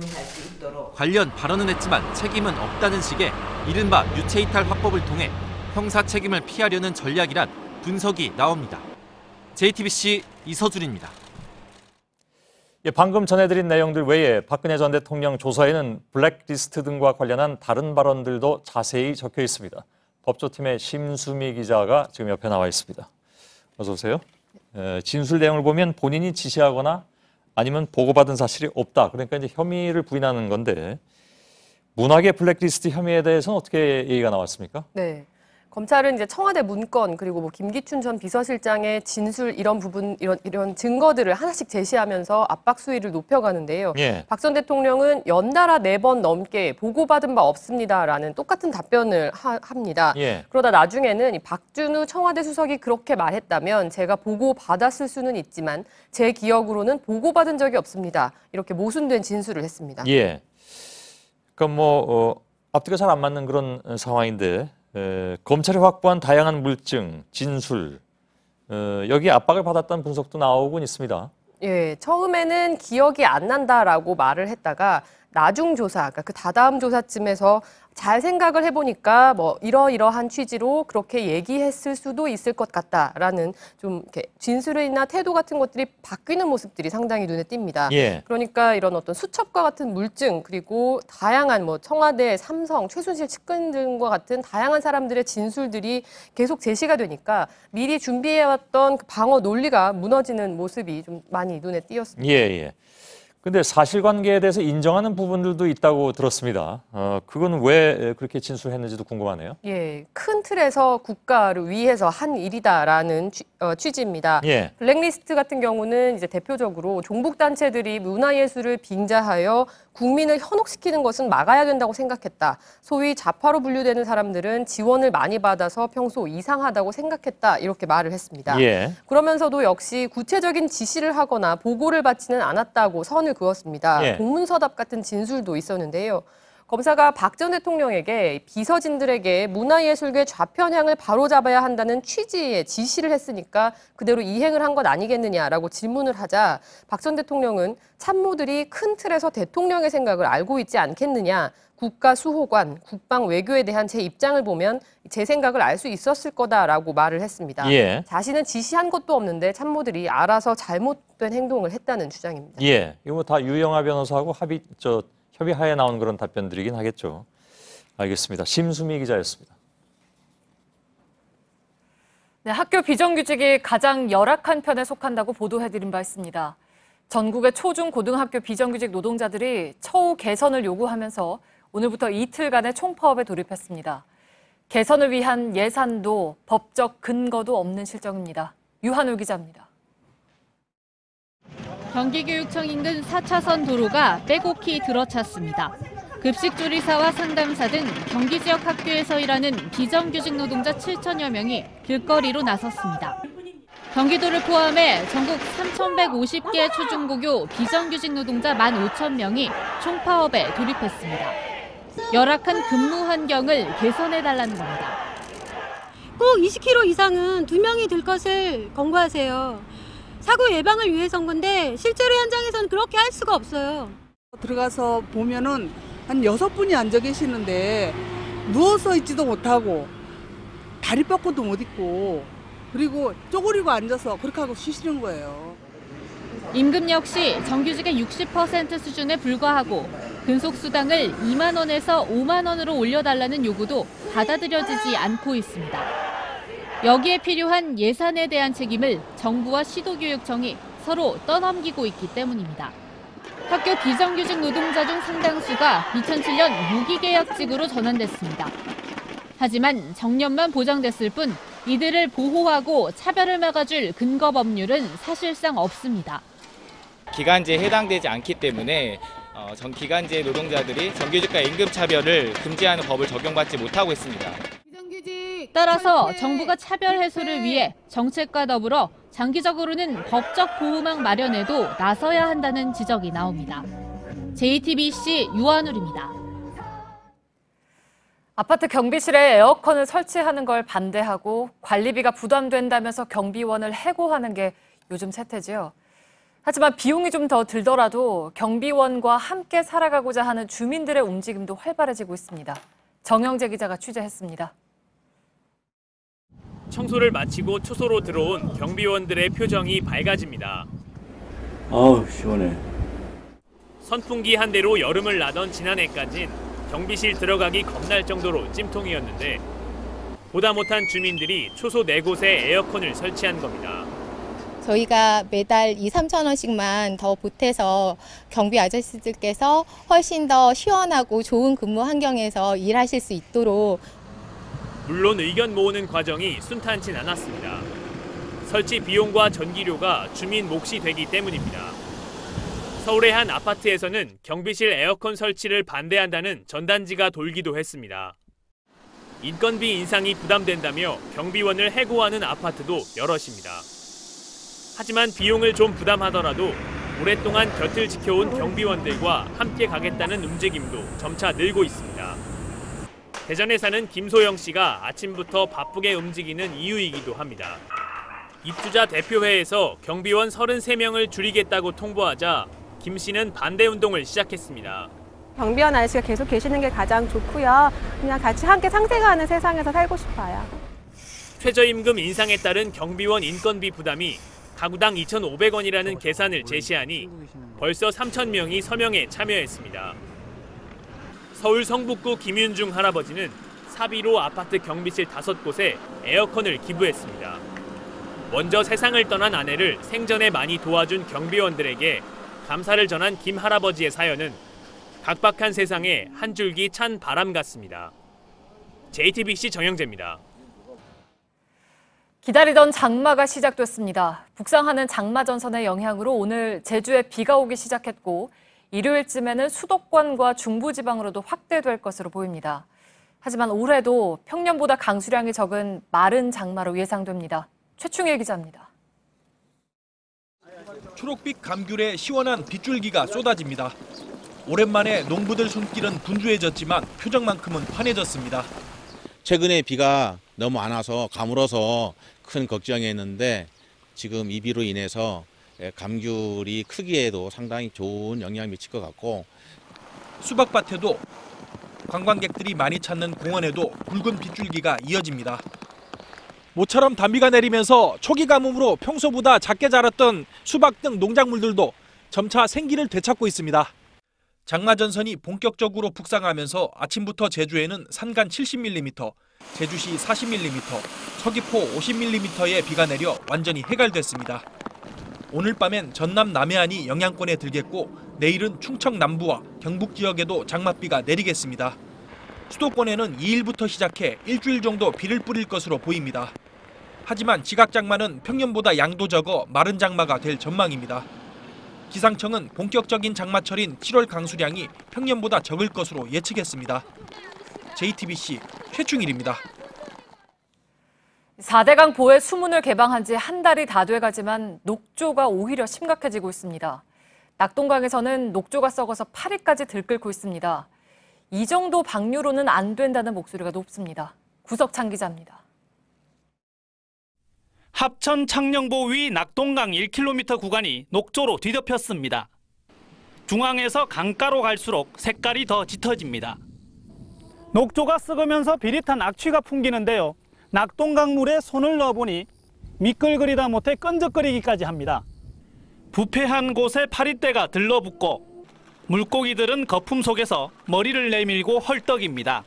S7: 관련 발언은 했지만 책임은 없다는 식의 이른바 유체이탈 화법을 통해 형사 책임을 피하려는 전략이란 분석이 나옵니다. JTBC 이서준입니다.
S4: 예, 방금 전해드린 내용들 외에 박근혜 전 대통령 조서에는 블랙리스트 등과 관련한 다른 발언들도 자세히 적혀 있습니다. 법조팀의 심수미 기자가 지금 옆에 나와 있습니다. 어서 오세요. 진술 내용을 보면 본인이 지시하거나 아니면 보고받은 사실이 없다. 그러니까 이제 혐의를 부인하는 건데 문학의 블랙리스트 혐의에 대해서는 어떻게 얘기가 나왔습니까?
S8: 네. 검찰은 이제 청와대 문건 그리고 뭐 김기춘 전 비서실장의 진술 이런 부분 이런 증거들을 하나씩 제시하면서 압박 수위를 높여가는데요.
S4: 예.
S8: 박 전 대통령은 연달아 4번 넘게 보고받은 바 없습니다라는 똑같은 답변을 합니다.
S4: 예.
S8: 그러다 나중에는 이 박준우 청와대 수석이 그렇게 말했다면 제가 보고받았을 수는 있지만 제 기억으로는 보고받은 적이 없습니다. 이렇게 모순된 진술을 했습니다.
S4: 예. 그러니까 앞뒤가 잘 안 맞는 그런 상황인데. 검찰이 확보한 다양한 물증, 진술, 여기 압박을 받았다는 분석도 나오곤 있습니다.
S8: 예, 처음에는 기억이 안 난다라고 말을 했다가 나중 조사, 그러니까 그 다다음 조사쯤에서 잘 생각을 해보니까 뭐 이러이러한 취지로 그렇게 얘기했을 수도 있을 것 같다라는 좀 이렇게 진술이나 태도 같은 것들이 바뀌는 모습들이 상당히 눈에 띕니다.
S4: 예.
S8: 그러니까 이런 어떤 수첩과 같은 물증 그리고 다양한 뭐 청와대, 삼성, 최순실 측근 등과 같은 다양한 사람들의 진술들이 계속 제시가 되니까 미리 준비해왔던 그 방어 논리가 무너지는 모습이 좀 많이 눈에 띄었습니다.
S4: 예, 예. 근데 사실관계에 대해서 인정하는 부분들도 있다고 들었습니다. 그건 왜 그렇게 진술했는지도 궁금하네요.
S8: 예, 큰 틀에서 국가를 위해서 한 일이다라는 취지입니다.
S4: 예.
S8: 블랙리스트 같은 경우는 이제 대표적으로 종북 단체들이 문화예술을 빙자하여 국민을 현혹시키는 것은 막아야 된다고 생각했다. 소위 좌파로 분류되는 사람들은 지원을 많이 받아서 평소 이상하다고 생각했다. 이렇게 말을 했습니다.
S4: 예.
S8: 그러면서도 역시 구체적인 지시를 하거나 보고를 받지는 않았다고 선을 그었습니다.
S4: 예.
S8: 공문서답 같은 진술도 있었는데요. 검사가 박 전 대통령에게 비서진들에게 문화예술계 좌편향을 바로잡아야 한다는 취지의 지시를 했으니까 그대로 이행을 한 것 아니겠느냐라고 질문을 하자 박 전 대통령은 참모들이 큰 틀에서 대통령의 생각을 알고 있지 않겠느냐. 국가수호관, 국방 외교에 대한 제 입장을 보면 제 생각을 알 수 있었을 거다라고 말을 했습니다.
S4: 예.
S8: 자신은 지시한 것도 없는데 참모들이 알아서 잘못된 행동을 했다는 주장입니다.
S4: 예. 이거 뭐 다 유영하 변호사하고 협의하에 나온 그런 답변들이긴 하겠죠. 알겠습니다. 심수미 기자였습니다.
S9: 네, 학교 비정규직이 가장 열악한 편에 속한다고 보도해드린 바 있습니다. 전국의 초중 고등학교 비정규직 노동자들이 처우 개선을 요구하면서 오늘부터 이틀간의 총파업에 돌입했습니다. 개선을 위한 예산도 법적 근거도 없는 실정입니다. 유한우 기자입니다.
S1: 경기교육청 인근 4차선 도로가 빼곡히 들어찼습니다. 급식조리사와 상담사 등 경기 지역 학교에서 일하는 비정규직 노동자 7천여 명이 길거리로 나섰습니다. 경기도를 포함해 전국 3,150개 초중고교 비정규직 노동자 15,000명이 총파업에 돌입했습니다. 열악한 근무 환경을 개선해달라는 겁니다.
S10: 꼭 20km 이상은 2명이 들 것을 권고하세요. 사고 예방을 위해서인 건데 실제로 현장에서는 그렇게 할 수가 없어요.
S25: 들어가서 보면은 한 6분이 앉아 계시는데 누워서 있지도 못하고 다리 뻗고도 못 있고 그리고 쪼그리고 앉아서 그렇게 하고 쉬시는 거예요.
S1: 임금 역시 정규직의 60% 수준에 불과하고 근속수당을 2만 원에서 5만 원으로 올려달라는 요구도 받아들여지지 않고 있습니다. 여기에 필요한 예산에 대한 책임을 정부와 시도교육청이
S6: 서로 떠넘기고 있기 때문입니다. 학교 비정규직 노동자 중 상당수가 2007년 무기계약직으로 전환됐습니다. 하지만 정년만 보장됐을 뿐 이들을 보호하고 차별을 막아줄 근거 법률은 사실상 없습니다.
S11: 기간제에 해당되지 않기 때문에 기간제 노동자들이 정규직과 임금차별을 금지하는 법을 적용받지 못하고 있습니다.
S6: 따라서 정부가 차별 해소를 위해 정책과 더불어 장기적으로는 법적 보호망 마련에도 나서야 한다는 지적이 나옵니다. JTBC 유한울입니다.
S9: 아파트 경비실에 에어컨을 설치하는 걸 반대하고 관리비가 부담된다면서 경비원을 해고하는 게 요즘 세태지요. 하지만 비용이 좀 더 들더라도 경비원과 함께 살아가고자 하는 주민들의 움직임도 활발해지고 있습니다. 정영재 기자가 취재했습니다.
S2: 청소를 마치고 초소로 들어온 경비원들의 표정이 밝아집니다.
S12: 아우 시원해.
S2: 선풍기 한 대로 여름을 나던 지난해까진 경비실 들어가기 겁날 정도로 찜통이었는데 보다 못한 주민들이 초소 4곳에 에어컨을 설치한 겁니다.
S14: 저희가 매달 2~3천 원씩만 더 보태서 경비 아저씨들께서 훨씬 더 시원하고 좋은 근무 환경에서 일하실 수 있도록.
S2: 물론 의견 모으는 과정이 순탄치 않았습니다. 설치 비용과 전기료가 주민 몫이 되기 때문입니다. 서울의 한 아파트에서는 경비실 에어컨 설치를 반대한다는 전단지가 돌기도 했습니다. 인건비 인상이 부담된다며 경비원을 해고하는 아파트도 여럿입니다. 하지만 비용을 좀 부담하더라도 오랫동안 곁을 지켜온 경비원들과 함께 가겠다는 움직임도 점차 늘고 있습니다. 대전에 사는 김소영 씨가 아침부터 바쁘게 움직이는 이유이기도 합니다. 입주자 대표회에서 경비원 33명을 줄이겠다고 통보하자 김 씨는 반대 운동을 시작했습니다.
S16: 경비원 아저씨가 계속 계시는 게 가장 좋고요. 그냥 같이 함께 상생하는 세상에서 살고 싶어요.
S2: 최저임금 인상에 따른 경비원 인건비 부담이 가구당 2,500원이라는 계산을 제시하니 벌써 3,000명이 서명에 참여했습니다. 서울 성북구 김윤중 할아버지는 사비로 아파트 경비실 5곳에 에어컨을 기부했습니다. 먼저 세상을 떠난 아내를 생전에 많이 도와준 경비원들에게 감사를 전한 김 할아버지의 사연은 각박한 세상에 한 줄기 찬 바람 같습니다. JTBC 정영재입니다.
S9: 기다리던 장마가 시작됐습니다. 북상하는 장마 전선의 영향으로 오늘 제주에 비가 오기 시작했고 일요일쯤에는 수도권과 중부지방으로도 확대될 것으로 보입니다. 하지만 올해도 평년보다 강수량이 적은 마른 장마로 예상됩니다. 최충일 기자입니다.
S26: 초록빛 감귤에 시원한 빗줄기가 쏟아집니다. 오랜만에 농부들 손길은 분주해졌지만 표정만큼은 환해졌습니다.
S27: 최근에 비가 너무 안 와서 가물어서 큰 걱정이었는데 지금 이 비로 인해서 감귤이 크기에도 상당히 좋은 영향을 미칠 것 같고
S26: 수박밭에도 관광객들이 많이 찾는 공원에도 붉은 빗줄기가 이어집니다. 모처럼 단비가 내리면서 초기 가뭄으로 평소보다 작게 자랐던 수박 등 농작물들도 점차 생기를 되찾고 있습니다. 장마 전선이 본격적으로 북상하면서 아침부터 제주에는 산간 70mm, 제주시 40mm, 서귀포 50mm의 비가 내려 완전히 해갈됐습니다. 오늘 밤엔 전남 남해안이 영향권에 들겠고 내일은 충청 남부와 경북 지역에도 장맛비가 내리겠습니다. 수도권에는 2일부터 시작해 일주일 정도 비를 뿌릴 것으로 보입니다. 하지만 지각장마는 평년보다 양도 적어 마른 장마가 될 전망입니다. 기상청은 본격적인 장마철인 7월 강수량이 평년보다 적을 것으로 예측했습니다. JTBC 최충일입니다.
S9: 4대강 보의 수문을 개방한 지 한 달이 다 돼가지만 녹조가 오히려 심각해지고 있습니다. 낙동강에서는 녹조가 썩어서 파리까지 들끓고 있습니다. 이 정도 방류로는 안 된다는 목소리가 높습니다. 구석창 기자입니다.
S28: 합천 창녕보 위 낙동강 1km 구간이 녹조로 뒤덮였습니다. 중앙에서 강가로 갈수록 색깔이 더 짙어집니다.
S29: 녹조가 썩으면서 비릿한 악취가 풍기는데요. 낙동강 물에 손을 넣어보니 미끌거리다 못해 끈적거리기까지 합니다.
S28: 부패한 곳에 파리떼가 들러붙고 물고기들은 거품 속에서 머리를 내밀고 헐떡입니다.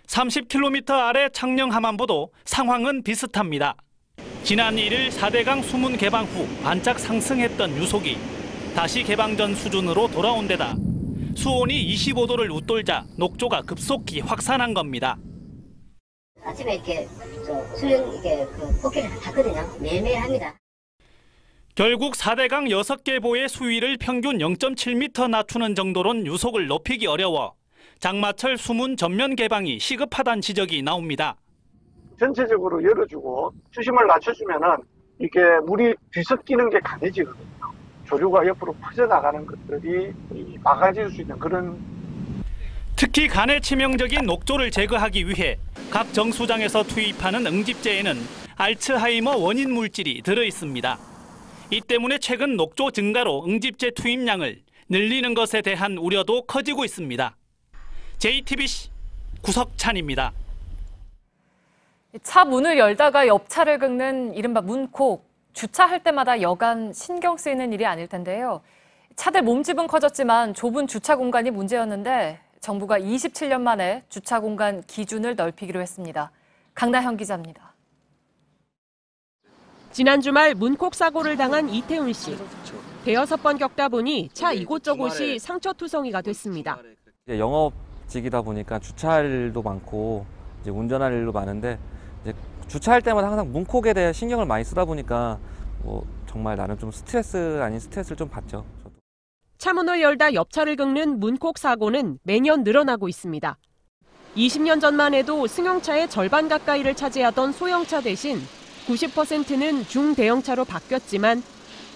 S28: 30km 아래 창녕 하만보도 상황은 비슷합니다. 지난 1일 4대강 수문 개방 후 반짝 상승했던 유속이 다시 개방 전 수준으로 돌아온 데다 수온이 25도를 웃돌자 녹조가 급속히 확산한 겁니다.
S5: 아침에 이렇게 수영 이게 포기를 하거든요. 매일매일합니다.
S28: 결국 4대강 6개 보의 수위를 평균 0.7m 낮추는 정도론 유속을 높이기 어려워 장마철 수문 전면 개방이 시급하다는 지적이 나옵니다.
S13: 전체적으로 열어주고 수심을 낮춰주면은 이게 물이 뒤섞이는 게 강해지거든요. 조류가 옆으로 퍼져나가는 것들이 막아질 수 있는 그런.
S28: 특히 간에 치명적인 녹조를 제거하기 위해 각 정수장에서 투입하는 응집제에는 알츠하이머 원인 물질이 들어있습니다. 이 때문에 최근 녹조 증가로 응집제 투입량을 늘리는 것에 대한 우려도 커지고 있습니다. JTBC 구석찬입니다.
S9: 차 문을 열다가 옆차를 긁는 이른바 문콕. 주차할 때마다 여간 신경 쓰이는 일이 아닐 텐데요. 차들 몸집은 커졌지만 좁은 주차 공간이 문제였는데 정부가 27년 만에 주차 공간 기준을 넓히기로 했습니다. 강나현 기자입니다.
S15: 지난 주말 문콕 사고를 당한 이태훈 씨. 대여섯 번 겪다 보니 차 이곳저곳이 상처투성이가 됐습니다.
S17: 영업직이다 보니까 주차할 일도 많고 이제 운전할 일도 많은데 이제 주차할 때마다 항상 문콕에 대해 신경을 많이 쓰다 보니까 정말 나는 좀 스트레스 아닌 스트레스를 좀 받죠. 저도.
S15: 차 문을 열다 옆차를 긁는 문콕 사고는 매년 늘어나고 있습니다. 20년 전만 해도 승용차의 절반 가까이를 차지하던 소형차 대신 90%는 중대형차로 바뀌었지만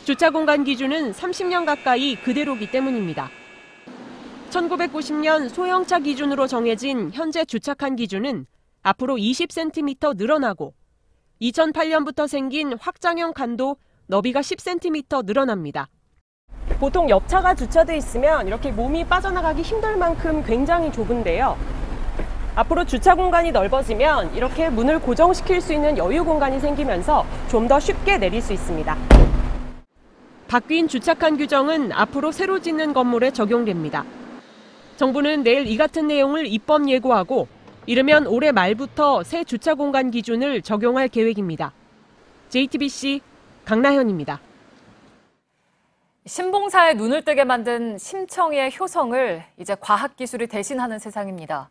S15: 주차 공간 기준은 30년 가까이 그대로기 때문입니다. 1990년 소형차 기준으로 정해진 현재 주차칸 기준은 앞으로 20cm 늘어나고 2008년부터 생긴 확장형 칸도 너비가 10cm 늘어납니다. 보통 옆차가 주차돼 있으면 이렇게 몸이 빠져나가기 힘들 만큼 굉장히 좁은데요. 앞으로 주차 공간이 넓어지면 이렇게 문을 고정시킬 수 있는 여유 공간이 생기면서 좀 더 쉽게 내릴 수 있습니다. 바뀐 주차칸 규정은 앞으로 새로 짓는 건물에 적용됩니다. 정부는 내일 이 같은 내용을 입법 예고하고 이르면 올해 말부터 새 주차 공간 기준을 적용할 계획입니다. JTBC 강나현입니다.
S9: 신봉사의 눈을 뜨게 만든 심청이의 효성을 이제 과학기술이 대신하는 세상입니다.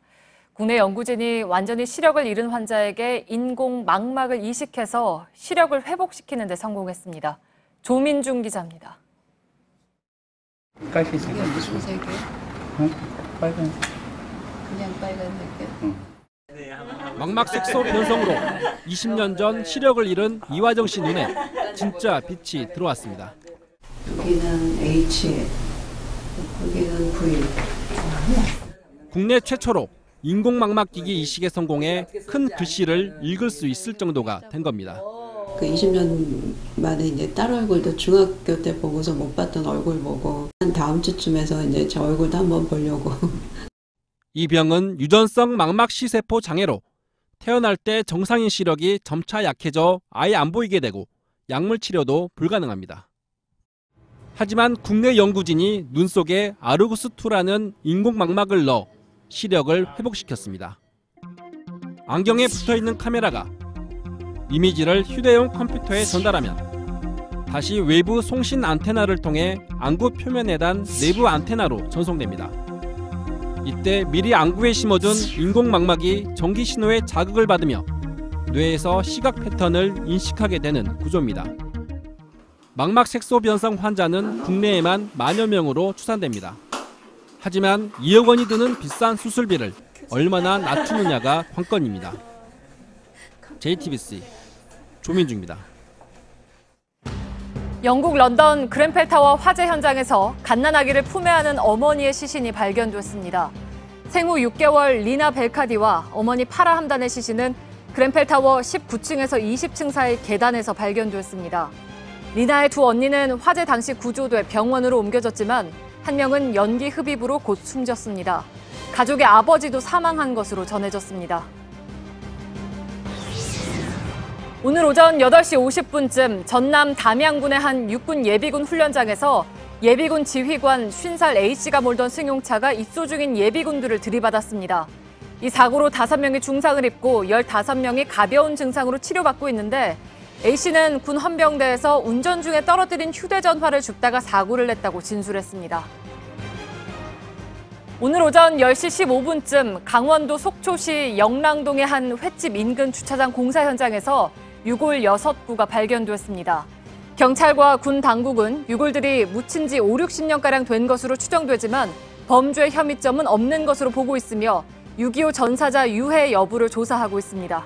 S9: 국내 연구진이 완전히 시력을 잃은 환자에게 인공 망막을 이식해서 시력을 회복시키는 데 성공했습니다. 조민중 기자입니다.
S19: 무슨 색이요? 빨간색. 그냥 빨간색이요?
S20: 망막 색소 변성으로 20년 전 시력을 잃은 이화정 씨 눈에 진짜 빛이 들어왔습니다.
S19: 여기는 H, 여기는 V.
S20: 국내 최초로 인공망막기기 이식에 성공해 큰 글씨를 읽을 수 있을 정도가 된 겁니다.
S19: 그 20년 만에 이제 딸 얼굴도 중학교 때 보고서 못 봤던 얼굴 보고 한 다음 주쯤에서 이제 저 얼굴도 한번 보려고.
S20: 이 병은 유전성 망막시세포 장애로 태어날 때 정상인 시력이 점차 약해져 아예 안 보이게 되고 약물 치료도 불가능합니다. 하지만 국내 연구진이 눈 속에 아르구스2라는 인공망막을 넣어 시력을 회복시켰습니다. 안경에 붙어있는 카메라가 이미지를 휴대용 컴퓨터에 전달하면 다시 외부 송신 안테나를 통해 안구 표면에 단 내부 안테나로 전송됩니다. 이때 미리 안구에 심어둔 인공망막이 전기 신호에 자극을 받으며 뇌에서 시각 패턴을 인식하게 되는 구조입니다. 망막 색소 변성 환자는 국내에만 10,000여 명으로 추산됩니다. 하지만 2억 원이 드는 비싼 수술비를 얼마나 낮추느냐가 관건입니다. JTBC 조민중입니다.
S9: 영국 런던 그ren펠타워 화재 현장에서 갓난아기를 품에 안은 어머니의 시신이 발견됐습니다. 생후 6개월 리나 벨카디와 어머니 파라 함단의 시신은 그ren펠타워 19층에서 20층 사이 계단에서 발견됐습니다. 리나의 두 언니는 화재 당시 구조돼 병원으로 옮겨졌지만 한 명은 연기 흡입으로 곧 숨졌습니다. 가족의 아버지도 사망한 것으로 전해졌습니다. 오늘 오전 8시 50분쯤 전남 담양군의 한 육군 예비군 훈련장에서 예비군 지휘관 50살 A씨가 몰던 승용차가 입소 중인 예비군들을 들이받았습니다. 이 사고로 5명이 중상을 입고 15명이 가벼운 증상으로 치료받고 있는데 A씨는 군 헌병대에서 운전 중에 떨어뜨린 휴대전화를 줍다가 사고를 냈다고 진술했습니다. 오늘 오전 10시 15분쯤 강원도 속초시 영랑동의 한 횟집 인근 주차장 공사 현장에서 유골 6구가 발견됐습니다. 경찰과 군 당국은 유골들이 묻힌 지 5, 60년가량 된 것으로 추정되지만 범죄 혐의점은 없는 것으로 보고 있으며 6.25 전사자 유해 여부를 조사하고 있습니다.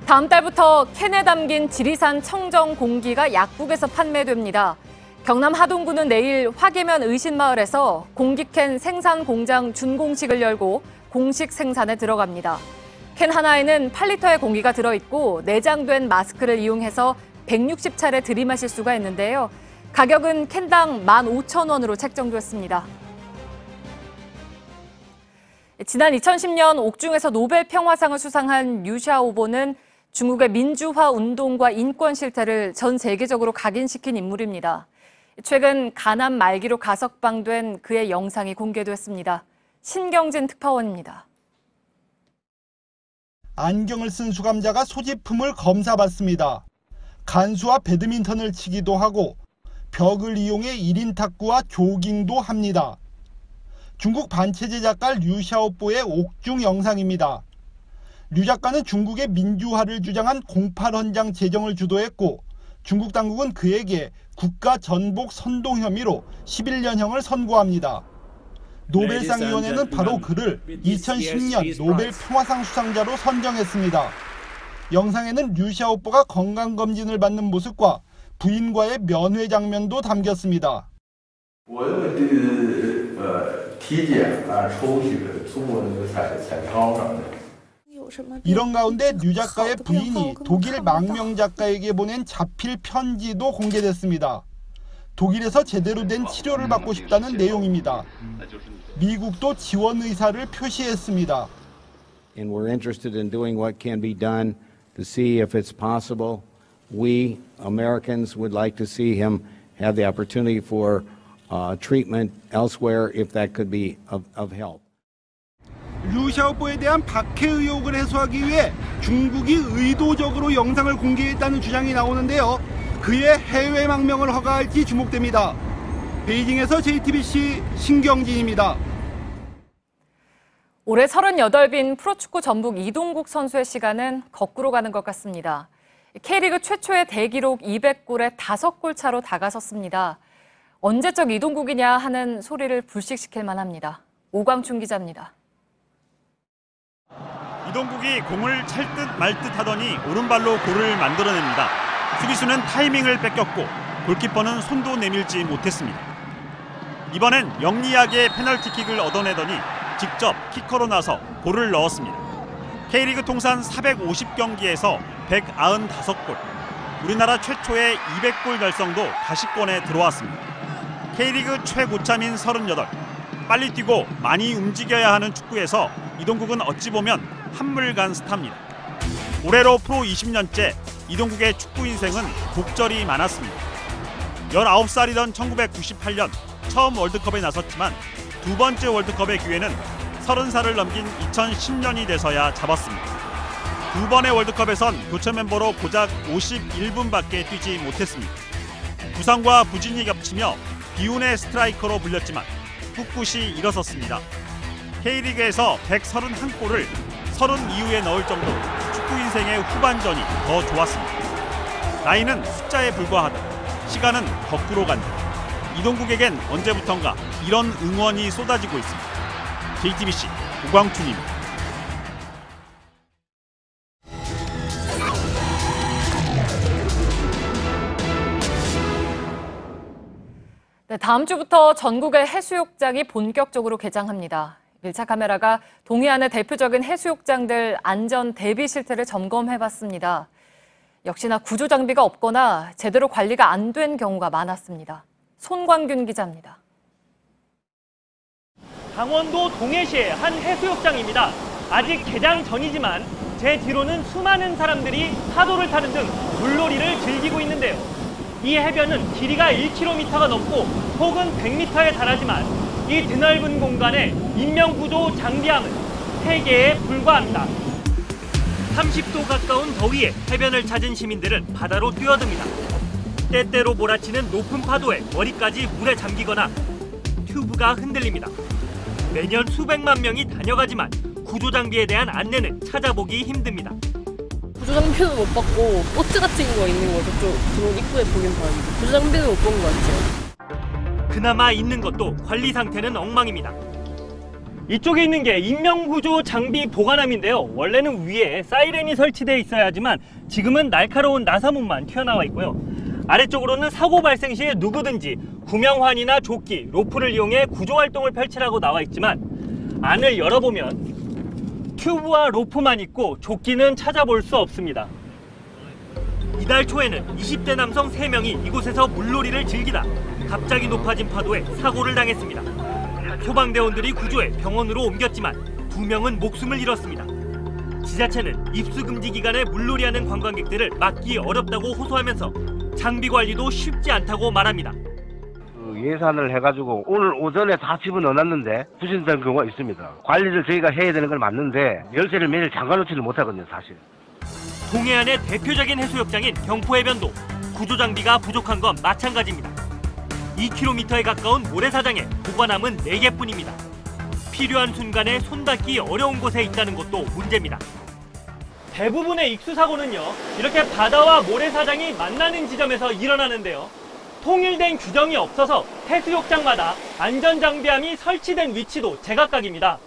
S9: 다음 달부터 캔에 담긴 지리산 청정 공기가 약국에서 판매됩니다. 경남 하동구는 내일 화계면 의신마을에서 공기캔 생산 공장 준공식을 열고 공식 생산에 들어갑니다. 캔 하나에는 8리터의 공기가 들어있고 내장된 마스크를 이용해서 160차례 들이마실 수가 있는데요. 가격은 캔당 15,000원으로 책정됐습니다. 지난 2010년 옥중에서 노벨 평화상을 수상한 류 샤오보는 중국의 민주화 운동과 인권 실태를 전 세계적으로 각인시킨 인물입니다. 최근 간암 말기로 가석방된 그의 영상이 공개됐습니다. 신경진 특파원입니다.
S3: 안경을 쓴 수감자가 소지품을 검사받습니다. 간수와 배드민턴을 치기도 하고 벽을 이용해 1인 탁구와 조깅도 합니다. 중국 반체제 작가 류 샤오보의 옥중 영상입니다. 류 작가는 중국의 민주화를 주장한 08헌장 제정을 주도했고 중국 당국은 그에게 국가 전복 선동 혐의로 11년형을 선고합니다. 노벨상위원회는 바로 그를 2010년 노벨 평화상 수상자로 선정했습니다. 영상에는 류 샤오보가 건강검진을 받는 모습과 부인과의 면회 장면도 담겼습니다. 이런 가운데 류 작가의 부인이 독일 망명 작가에게 보낸 자필 편지도 공개됐습니다. 독일에서 제대로 된 치료를 받고 싶다는 내용입니다. 미국도 지원 의사를 표시했습니다.
S4: And we're interested in doing what can be done to see if it's possible. We Americans would like to see him have the opportunity for treatment elsewhere if that could be of help.
S3: 류 샤오보에 대한 박해 의혹을 해소하기 위해 중국이 의도적으로 영상을 공개했다는 주장이 나오는데요. 그의 해외 망명을 허가할지 주목됩니다. 베이징에서 JTBC 신경진입니다.
S9: 올해 38빈 프로축구 전북 이동국 선수의 시간은 거꾸로 가는 것 같습니다. K리그 최초의 대기록 200골에 5골 차로 다가섰습니다. 언제적 이동국이냐 하는 소리를 불식시킬 만합니다. 오광춘 기자입니다.
S7: 이동국이 공을 찰 듯 말 듯 하더니 오른발로 골을 만들어냅니다. 수비수는 타이밍을 뺏겼고 골키퍼는 손도 내밀지 못했습니다. 이번엔 영리하게 페널티킥을 얻어내더니 직접 키커로 나서 골을 넣었습니다. K리그 통산 450경기에서 195골, 우리나라 최초의 200골 달성도 다시권에 들어왔습니다. K리그 최고참인 38, 빨리 뛰고 많이 움직여야 하는 축구에서 이동국은 어찌 보면 한물간 스타입니다. 올해로 프로 20년째 이동국의 축구 인생은 곡절이 많았습니다. 19살이던 1998년 처음 월드컵에 나섰지만 두 번째 월드컵의 기회는 30살을 넘긴 2010년이 돼서야 잡았습니다. 두 번의 월드컵에선 교체 멤버로 고작 51분밖에 뛰지 못했습니다. 부상과 부진이 겹치며 비운의 스트라이커로 불렸지만 꿋꿋이 일어섰습니다. K리그에서 131골을 30 이후에 넣을 정도로 축구 인생의 후반전이 더 좋았습니다. 나이는 숫자에 불과하다. 시간은 거꾸로 간다. 이동국에겐 언제부턴가 이런 응원이 쏟아지고 있습니다. JTBC 오광춘입니다.
S9: 네, 다음 주부터 전국의 해수욕장이 본격적으로 개장합니다. 밀착 카메라가 동해안의 대표적인 해수욕장들 안전 대비 실태를 점검해봤습니다. 역시나 구조 장비가 없거나 제대로 관리가 안 된 경우가 많았습니다. 손광균 기자입니다.
S29: 강원도 동해시의 한 해수욕장입니다. 아직 개장 전이지만 제 뒤로는 수많은 사람들이 파도를 타는 등 물놀이를 즐기고 있는데요. 이 해변은 길이가 1km가 넘고 폭은 100m에 달하지만 이 드넓은 공간에 인명구조 장비함은 3개에 불과합니다. 30도 가까운 더위에 해변을 찾은 시민들은 바다로 뛰어듭니다. 때때로 몰아치는 높은 파도에 머리까지 물에 잠기거나 튜브가 흔들립니다. 매년 수백만 명이 다녀가지만 구조 장비에 대한 안내는 찾아보기 힘듭니다.
S1: 구조 장비는 못 봤고 보트 같은 거 있는 거 저쪽 드론 입구에 보긴 봤는데 구조 장비는 못 본 것 같아요.
S29: 그나마 있는 것도 관리 상태는 엉망입니다. 이쪽에 있는 게 인명구조 장비 보관함인데요. 원래는 위에 사이렌이 설치되어 있어야 하지만 지금은 날카로운 나사문만 튀어나와 있고요. 아래쪽으로는 사고 발생 시에 누구든지 구명환이나 조끼, 로프를 이용해 구조활동을 펼치라고 나와 있지만 안을 열어보면 튜브와 로프만 있고 조끼는 찾아볼 수 없습니다. 이달 초에는 20대 남성 3명이 이곳에서 물놀이를 즐기다 갑자기 높아진 파도에 사고를 당했습니다. 소방대원들이 구조해 병원으로 옮겼지만 2명은 목숨을 잃었습니다. 지자체는 입수금지 기간에 물놀이하는 관광객들을 막기 어렵다고 호소하면서 장비 관리도 쉽지 않다고 말합니다.
S8: 예산을 해가지고 오늘 오전에 다 집어넣어놨는데 부진된 경우가 있습니다. 관리를 저희가 해야 되는 건 맞는데 열쇠를 매일 잠가놓지를 못하거든요, 사실.
S29: 동해안의 대표적인 해수욕장인 경포해변도 구조 장비가 부족한 건 마찬가지입니다. 2km에 가까운 모래사장에 보관함은 4개뿐입니다. 필요한 순간에 손 닿기 어려운 곳에 있다는 것도 문제입니다. 대부분의 익수사고는요, 이렇게 바다와 모래사장이 만나는 지점에서 일어나는데요. 통일된 규정이 없어서 해수욕장마다 안전장비함이 설치된 위치도 제각각입니다.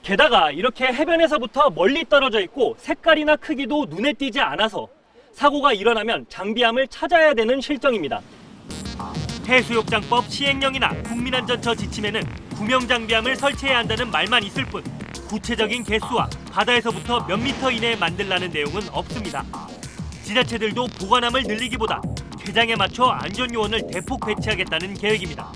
S29: 게다가 이렇게 해변에서부터 멀리 떨어져 있고 색깔이나 크기도 눈에 띄지 않아서 사고가 일어나면 장비함을 찾아야 되는 실정입니다. 해수욕장법 시행령이나 국민안전처 지침에는 구명장비함을 설치해야 한다는 말만 있을 뿐 구체적인 개수와 바다에서부터 몇 미터 이내에 만들라는 내용은 없습니다. 지자체들도 보관함을 늘리기보다 개장에 맞춰 안전요원을 대폭 배치하겠다는 계획입니다.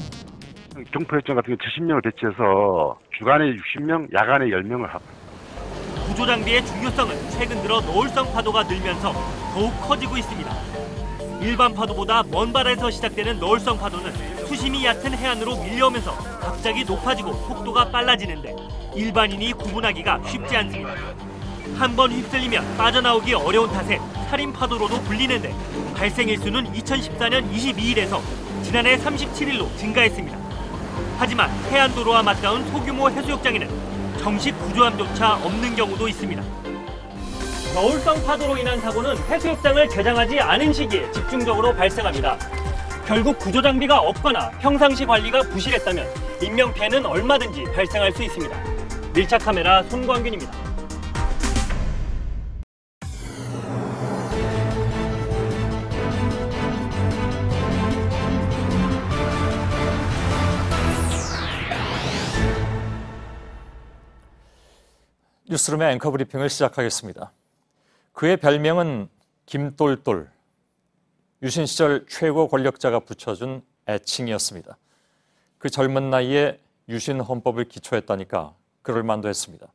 S10: 경포해변 같은 경우 70명을 배치해서 주간에 60명, 야간에 10명을 하고.
S29: 구조장비의 중요성은 최근 들어 노을성 파도가 늘면서 더욱 커지고 있습니다. 일반 파도보다 먼 바다에서 시작되는 노을성 파도는 수심이 얕은 해안으로 밀려오면서 갑자기 높아지고 속도가 빨라지는데 일반인이 구분하기가 쉽지 않습니다. 한 번 휩쓸리면 빠져나오기 어려운 탓에 살인 파도로도 불리는데 발생 일수는 2014년 22일에서 지난해 37일로 증가했습니다. 하지만 해안도로와 맞닿은 소규모 해수욕장에는 정식 구조함조차 없는 경우도 있습니다. 겨울성 파도로 인한 사고는 해수욕장을 개장하지 않은 시기에 집중적으로 발생합니다. 결국 구조장비가 없거나 평상시 관리가 부실했다면 인명피해는 얼마든지 발생할 수 있습니다. 밀착 카메라 손광균입니다.
S18: 뉴스룸의 앵커 브리핑을 시작하겠습니다. 그의 별명은 김똘똘, 유신 시절 최고 권력자가 붙여준 애칭이었습니다. 그 젊은 나이에 유신 헌법을 기초했다니까 그럴 만도 했습니다.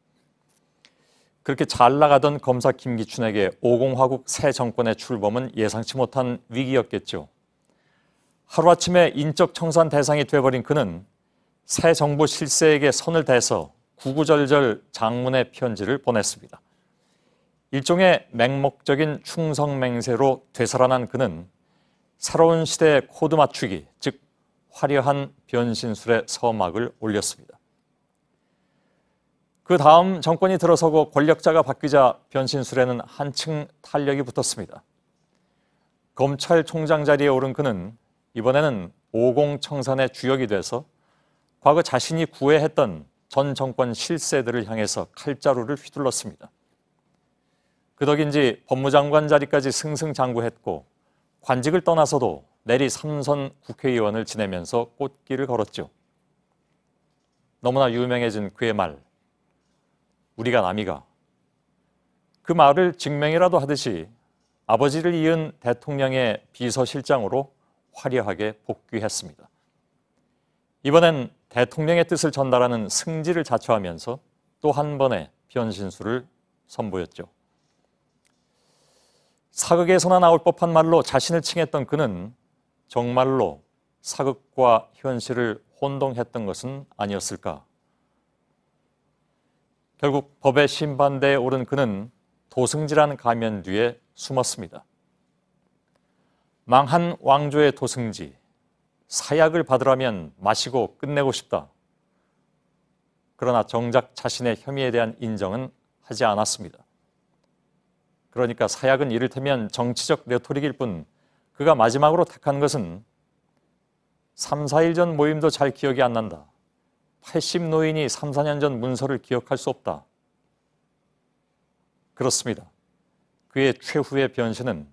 S18: 그렇게 잘 나가던 검사 김기춘에게 오공화국 새 정권의 출범은 예상치 못한 위기였겠죠. 하루아침에 인적 청산 대상이 돼버린 그는 새 정부 실세에게 선을 대서 구구절절 장문의 편지를 보냈습니다. 일종의 맹목적인 충성맹세로 되살아난 그는 새로운 시대의 코드 맞추기, 즉 화려한 변신술의 서막을 올렸습니다. 그 다음 정권이 들어서고 권력자가 바뀌자 변신술에는 한층 탄력이 붙었습니다. 검찰총장 자리에 오른 그는 이번에는 오공청산의 주역이 돼서 과거 자신이 구애했던 전 정권 실세들을 향해서 칼자루를 휘둘렀습니다. 그 덕인지 법무장관 자리까지 승승장구했고 관직을 떠나서도 내리 3선 국회의원을 지내면서 꽃길을 걸었죠. 너무나 유명해진 그의 말, 우리가 남이가. 그 말을 증명이라도 하듯이 아버지를 이은 대통령의 비서실장으로 화려하게 복귀했습니다. 이번엔 대통령의 뜻을 전달하는 승지를 자처하면서 또 한 번의 변신술을 선보였죠. 사극에서나 나올 법한 말로 자신을 칭했던 그는 정말로 사극과 현실을 혼동했던 것은 아니었을까? 결국 법의 심판대에 오른 그는 도승지라는 가면 뒤에 숨었습니다. 망한 왕조의 도승지, 사약을 받으라면 마시고 끝내고 싶다. 그러나 정작 자신의 혐의에 대한 인정은 하지 않았습니다. 그러니까 사약은 이를테면 정치적 레토릭일 뿐 그가 마지막으로 택한 것은 3, 4일 전 모임도 잘 기억이 안 난다. 80 노인이 3, 4년 전 문서를 기억할 수 없다. 그렇습니다. 그의 최후의 변신은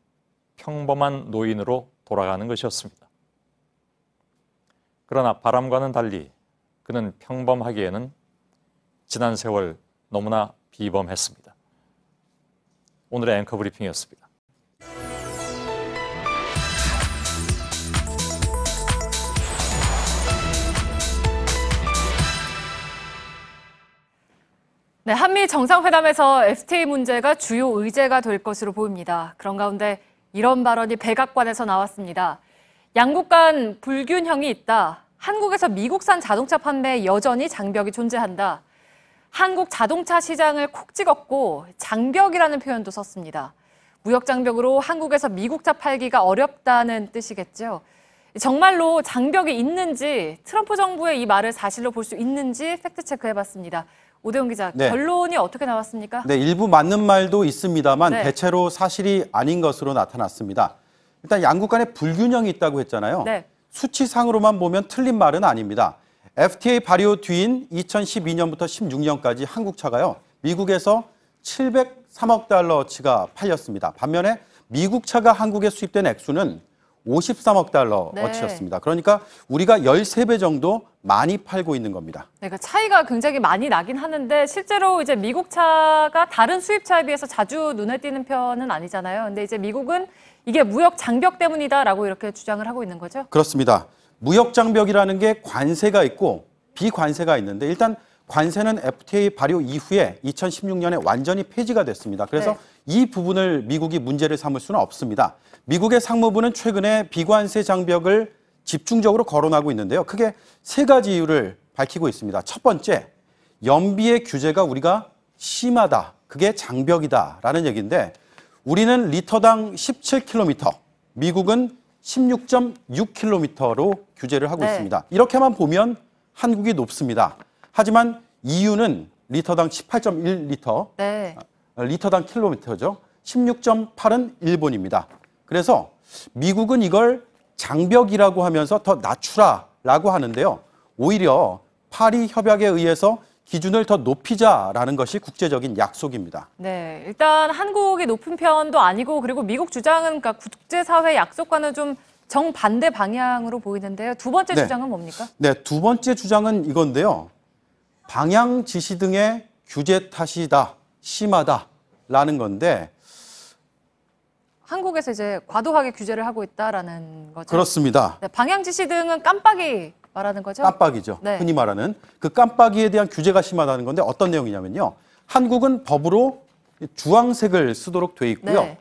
S18: 평범한 노인으로 돌아가는 것이었습니다. 그러나 바람과는 달리 그는 평범하기에는 지난 세월 너무나 비범했습니다. 오늘의 앵커 브리핑이었습니다.
S9: 네, 한미 정상회담에서 FTA 문제가 주요 의제가 될 것으로 보입니다. 그런 가운데 이런 발언이 백악관에서 나왔습니다. 양국 간 불균형이 있다. 한국에서 미국산 자동차 판매에 여전히 장벽이 존재한다. 한국 자동차 시장을 콕 찍었고 장벽이라는 표현도 썼습니다. 무역 장벽으로 한국에서 미국차 팔기가 어렵다는 뜻이겠죠. 정말로 장벽이 있는지 트럼프 정부의 이 말을 사실로 볼 수 있는지 팩트체크해봤습니다. 오대훈 기자,
S6: 네.
S9: 결론이 어떻게 나왔습니까?
S6: 네, 일부 맞는 말도 있습니다만
S9: 네.
S6: 대체로 사실이 아닌 것으로 나타났습니다. 일단 양국 간에 불균형이 있다고 했잖아요.
S9: 네.
S6: 수치상으로만 보면 틀린 말은 아닙니다. FTA 발효 뒤인 2012년부터 16년까지 한국 차가요. 미국에서 703억 달러치가 팔렸습니다. 반면에 미국 차가 한국에 수입된 액수는 53억 달러어치였습니다. 그러니까 우리가 13배 정도 많이 팔고 있는 겁니다.
S9: 네, 그러니까 차이가 굉장히 많이 나긴 하는데 실제로 이제 미국 차가 다른 수입차에 비해서 자주 눈에 띄는 편은 아니잖아요. 근데 이제 미국은 이게 무역 장벽 때문이다라고 이렇게 주장을 하고 있는 거죠?
S6: 그렇습니다. 무역 장벽이라는 게 관세가 있고 비관세가 있는데 일단 관세는 FTA 발효 이후에 2016년에 완전히 폐지가 됐습니다. 그래서 이 부분을 미국이 문제를 삼을 수는 없습니다. 미국의 상무부는 최근에 비관세 장벽을 집중적으로 거론하고 있는데요. 크게 세 가지 이유를 밝히고 있습니다. 첫 번째, 연비의 규제가 우리가 심하다. 그게 장벽이다라는 얘기인데 우리는 리터당 17km, 미국은 16.6km로 규제를 하고 있습니다. 이렇게만 보면 한국이 높습니다. 하지만 EU는 리터당 18.1리터, 리터당 킬로미터죠. 16.8은 일본입니다. 그래서 미국은 이걸 장벽이라고 하면서 더 낮추라라고 하는데요. 오히려 파리 협약에 의해서 기준을 더 높이자라는 것이 국제적인 약속입니다.
S9: 네, 일단 한국이 높은 편도 아니고 그리고 미국 주장은 그러니까 국제사회 약속과는 좀 정반대 방향으로 보이는데요. 두 번째 주장은 뭡니까?
S6: 네, 두 번째 주장은 이건데요. 방향 지시 등의 규제 탓이다, 심하다라는 건데
S9: 한국에서 이제 과도하게 규제를 하고 있다라는 거죠.
S6: 그렇습니다.
S9: 네, 방향 지시 등은 깜빡이 말하는 거죠?
S6: 깜빡이죠.
S9: 네.
S6: 흔히 말하는 그 깜빡이에 대한 규제가 심하다는 건데 어떤 내용이냐면요. 한국은 법으로 주황색을 쓰도록 돼 있고요.
S9: 네.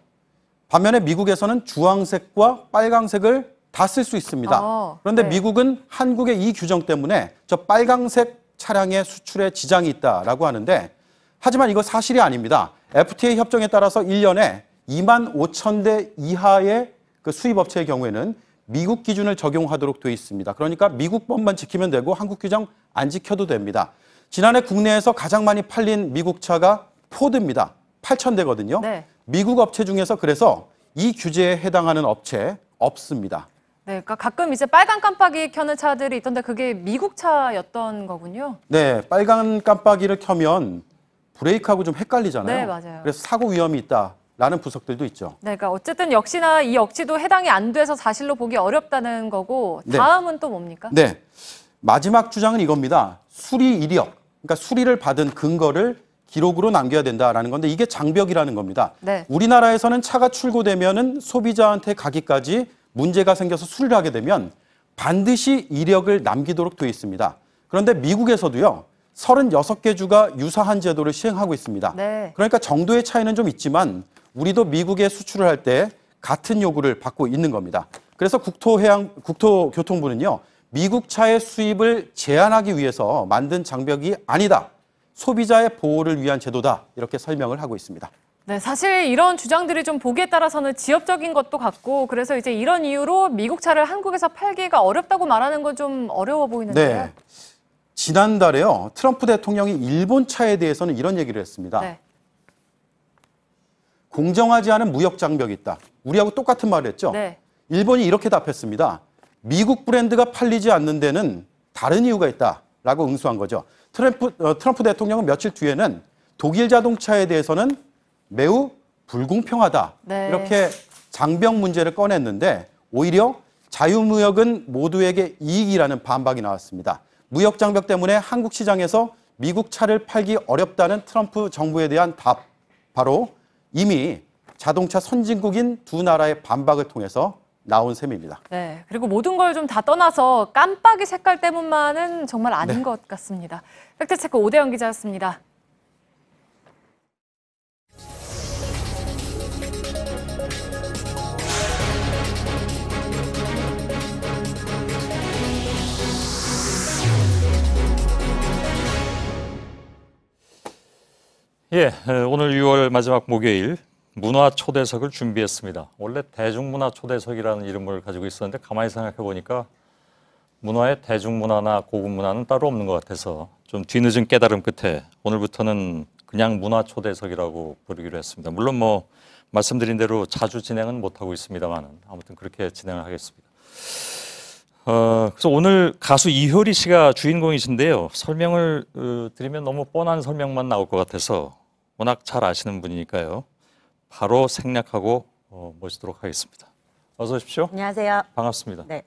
S6: 반면에 미국에서는 주황색과 빨강색을 다 쓸 수 있습니다. 그런데 미국은 한국의 이 규정 때문에 저 빨강색 차량의 수출에 지장이 있다라고 하는데 하지만 이거 사실이 아닙니다. FTA 협정에 따라서 1년에 2만 5천 대 이하의 그 수입업체의 경우에는 미국 기준을 적용하도록 돼 있습니다. 그러니까 미국 법만 지키면 되고 한국 규정 안 지켜도 됩니다. 지난해 국내에서 가장 많이 팔린 미국 차가 포드입니다. 8천 대거든요. 미국 업체 중에서 그래서 이 규제에 해당하는 업체 없습니다.
S9: 네, 그러니까 가끔 이제 빨간 깜빡이 켜는 차들이 있던데 그게 미국 차였던 거군요.
S6: 네, 빨간 깜빡이를 켜면 브레이크하고 좀 헷갈리잖아요.
S9: 네, 맞아요. 그래서
S6: 사고 위험이 있다라는 분석들도 있죠.
S9: 네, 그러니까 어쨌든 역시나 이 억지도 해당이 안 돼서 사실로 보기 어렵다는 거고 다음은 또 뭡니까?
S6: 네, 마지막 주장은 이겁니다. 수리 이력, 그러니까 수리를 받은 근거를 기록으로 남겨야 된다라는 건데 이게 장벽이라는 겁니다. 우리나라에서는 차가 출고되면은 소비자한테 가기까지 문제가 생겨서 수리를 하게 되면 반드시 이력을 남기도록 되어 있습니다. 그런데 미국에서도요. 36개 주가 유사한 제도를 시행하고 있습니다. 그러니까 정도의 차이는 좀 있지만 우리도 미국에 수출을 할 때 같은 요구를 받고 있는 겁니다. 그래서 국토교통부는요. 미국 차의 수입을 제한하기 위해서 만든 장벽이 아니다. 소비자의 보호를 위한 제도다 이렇게 설명을 하고 있습니다.
S9: 네, 사실 이런 주장들이 좀 보기에 따라서는 지엽적인 것도 같고 그래서 이제 이런 이유로 미국 차를 한국에서 팔기가 어렵다고 말하는 건 좀 어려워 보이는데요.
S6: 네. 지난달에요. 트럼프 대통령이 일본 차에 대해서는 이런 얘기를 했습니다.
S9: 네.
S6: 공정하지 않은 무역 장벽이 있다. 우리하고 똑같은 말을 했죠.
S9: 네.
S6: 일본이 이렇게 답했습니다. 미국 브랜드가 팔리지 않는 데는 다른 이유가 있다라고 응수한 거죠. 트럼프 대통령은 며칠 뒤에는 독일 자동차에 대해서는 매우 불공평하다.
S9: 네.
S6: 이렇게 장벽 문제를 꺼냈는데 오히려 자유무역은 모두에게 이익이라는 반박이 나왔습니다. 무역 장벽 때문에 한국 시장에서 미국 차를 팔기 어렵다는 트럼프 정부에 대한 답, 바로 이미 자동차 선진국인 두 나라의 반박을 통해서 나온 셈입니다.
S9: 네, 그리고 모든 걸 좀 다 떠나서 깜빡이 색깔 때문만은 정말 아닌
S6: 네.
S9: 것 같습니다. 팩트체크 오대영 기자였습니다.
S18: 예, 오늘 6월 마지막 목요일 문화 초대석을 준비했습니다. 원래 대중문화 초대석이라는 이름을 가지고 있었는데 가만히 생각해 보니까 문화에 대중문화나 고급문화는 따로 없는 것 같아서 좀 뒤늦은 깨달음 끝에 오늘부터는 그냥 문화 초대석이라고 부르기로 했습니다. 물론 뭐 말씀드린 대로 자주 진행은 못하고 있습니다만 아무튼 그렇게 진행을 하겠습니다. 그래서 오늘 가수 이효리 씨가 주인공이신데요. 설명을 드리면 너무 뻔한 설명만 나올 것 같아서 워낙 잘 아시는 분이니까요. 바로 생략하고 모시도록 하겠습니다. 어서 오십시오.
S11: 안녕하세요.
S18: 반갑습니다.
S11: 네.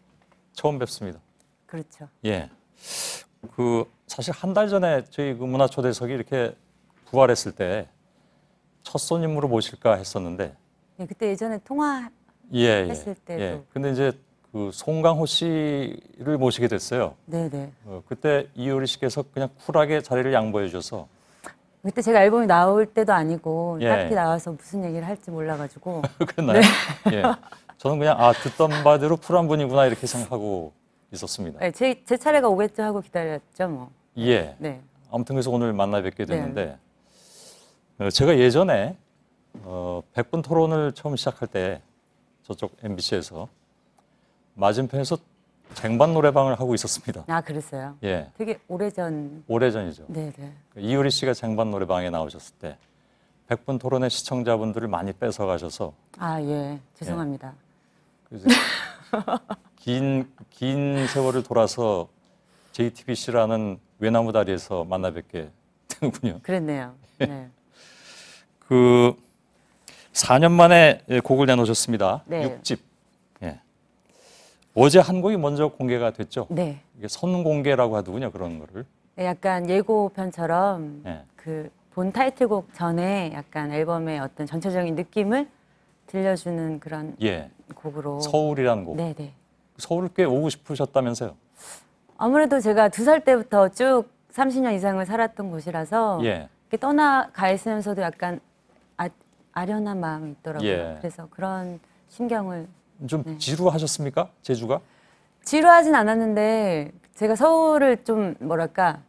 S18: 처음 뵙습니다.
S11: 그렇죠.
S18: 예. 사실 한 달 전에 저희 그 문화초대석이 이렇게 부활했을 때 첫 손님으로 모실까 했었는데.
S11: 네, 그때 예전에 통화했을 때도.
S18: 예. 근데 이제 그 송강호 씨를 모시게 됐어요.
S11: 네네.
S18: 그때 이효리 씨께서 그냥 쿨하게 자리를 양보해 주셔서.
S11: 그때 제가 앨범이 나올 때도 아니고
S18: 예.
S11: 딱히 나와서 무슨 얘기를 할지 몰라가지고.
S18: 그랬나요?
S11: 네.
S18: 예. 저는 그냥 듣던 바대로 쿨한 분이구나 이렇게 생각하고 있었습니다.
S11: 네, 제 차례가 오겠죠 하고 기다렸죠 뭐.
S18: 예.
S11: 네.
S18: 아무튼 그래서 오늘 만나 뵙게 됐는데 제가 예전에 100분 토론을 처음 시작할 때 저쪽 MBC에서 맞은편에서 쟁반 노래방을 하고 있었습니다.
S11: 아, 그랬어요?
S18: 예.
S11: 되게 오래전.
S18: 오래전이죠.
S11: 네네.
S18: 이효리 씨가 쟁반 노래방에 나오셨을 때 100분 토론의 시청자분들을 많이 뺏어가셔서
S11: 아, 예. 죄송합니다.
S18: 그래서 긴 세월을 돌아서 JTBC라는 외나무 다리에서 만나 뵙게 되는군요.
S11: 그랬네요. 네.
S18: 4년 만에 곡을 내놓으셨습니다.
S11: 네.
S18: 6집. 예. 어제 한 곡이 먼저 공개가 됐죠?
S11: 네.
S18: 이게 선공개라고 하더군요, 그런 거를.
S11: 네, 약간 예고편처럼
S18: 예.
S11: 본 타이틀곡 전에 약간 앨범의 어떤 전체적인 느낌을 들려주는 그런 곡으로.
S18: 서울이라는 곡.
S11: 네네.
S18: 서울을 꽤 오고 싶으셨다면서요?
S11: 아무래도 제가 2살 때부터 쭉 30년 이상을 살았던 곳이라서 이렇게 떠나가 있으면서도 약간 아련한 마음이 있더라고요.
S18: 예.
S11: 그래서 그런 심경을.
S18: 좀 지루하셨습니까? 제주가?
S11: 지루하진 않았는데 제가 서울을 좀 뭐랄까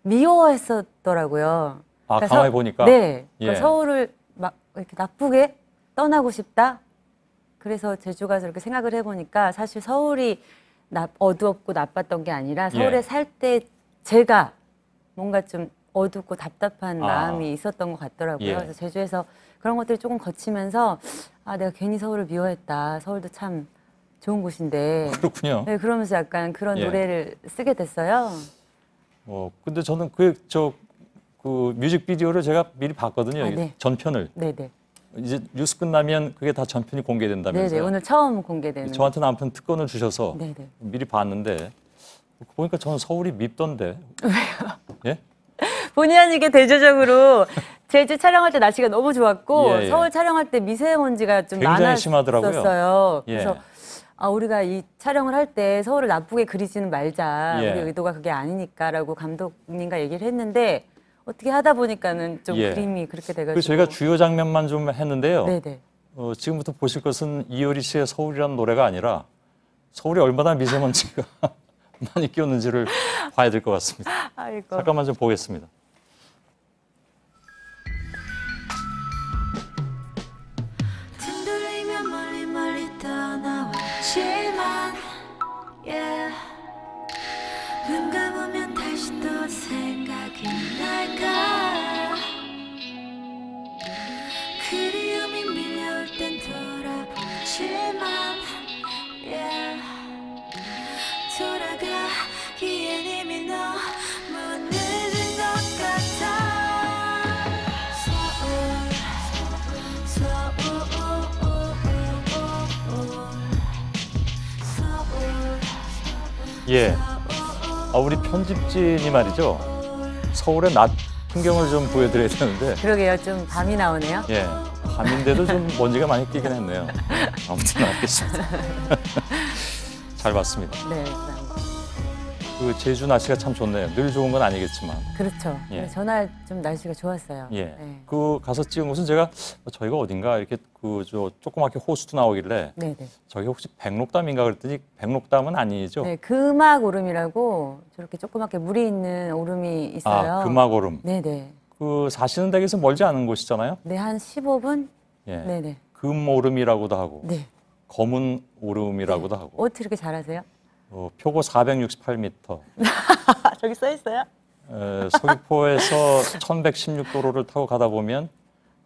S11: 미워했었더라고요.
S18: 아, 가만히 보니까?
S11: 네.
S18: 예.
S11: 그러니까 서울을 막 이렇게 나쁘게 떠나고 싶다. 그래서 제주 가서 이렇게 생각을 해보니까 사실 서울이 어두웠고 나빴던 게 아니라 서울에 살 때 제가 뭔가 좀 어둡고 답답한 마음이 있었던 것 같더라고요. 그래서 제주에서 그런 것들이 조금 거치면서 내가 괜히 서울을 미워했다. 서울도 참 좋은 곳인데.
S18: 그렇군요.
S11: 네, 그러면서 약간 그런 노래를 쓰게 됐어요.
S18: 근데 저는 그 뮤직비디오를 제가 미리 봤거든요.
S11: 네.
S18: 전편을.
S11: 네네.
S18: 이제 뉴스 끝나면 그게 다 전편이 공개된다면서요?
S11: 네네. 오늘 처음 공개되는.
S18: 저한테는 한편 특권을 주셔서
S11: 네네.
S18: 미리 봤는데 보니까 저는 서울이 밉던데.
S11: 왜요?
S18: 예?
S11: 본의 아니게 대조적으로 제주 촬영할 때 날씨가 너무 좋았고 서울 촬영할 때 미세먼지가 좀 많았었어요. 그래서 우리가 이 촬영을 할 때 서울을 나쁘게 그리지는 말자. 우리 의도가 그게 아니니까라고 감독님과 얘기를 했는데 어떻게 하다 보니까는 좀 그림이 그렇게 돼가지고.
S18: 저희가 주요 장면만 좀 했는데요.
S11: 네네.
S18: 지금부터 보실 것은 이효리 씨의 서울이라는 노래가 아니라 서울이 얼마나 미세먼지가 많이 끼었는지를 봐야 될 것 같습니다.
S11: 아이고.
S18: 잠깐만 좀 보겠습니다. 예. 우리 편집진이 말이죠. 서울의 낮 풍경을 좀 보여드려야 되는데.
S11: 그러게요. 좀 밤이 나오네요.
S18: 예. 밤인데도 좀 먼지가 많이 끼긴 했네요. 아무튼 알겠습니다. 잘 봤습니다.
S11: 네.
S18: 그 제주 날씨가 참 좋네요. 늘 좋은 건 아니겠지만.
S11: 그렇죠.
S18: 예.
S11: 전날 좀 날씨가 좋았어요.
S18: 예.
S11: 네.
S18: 그 가서 찍은 곳은 제가 저희가 어딘가 이렇게 그 저 조그맣게 호수도 나오길래
S11: 네네.
S18: 저기 혹시 백록담인가 그랬더니 백록담은 아니죠?
S11: 네, 금악오름이라고 저렇게 조그맣게 물이 있는 오름이 있어요.
S18: 금악오름.
S11: 네네.
S18: 그 사시는 댁에서 멀지 않은 곳이잖아요.
S11: 네, 한 15분?
S18: 예.
S11: 네네.
S18: 금오름이라고도 하고,
S11: 네.
S18: 검은 오름이라고도 하고.
S11: 어떻게 이렇게 잘하세요?
S18: 표고 468m.
S11: 저기 써 있어요?
S18: 서귀포에서 1116도로를 타고 가다 보면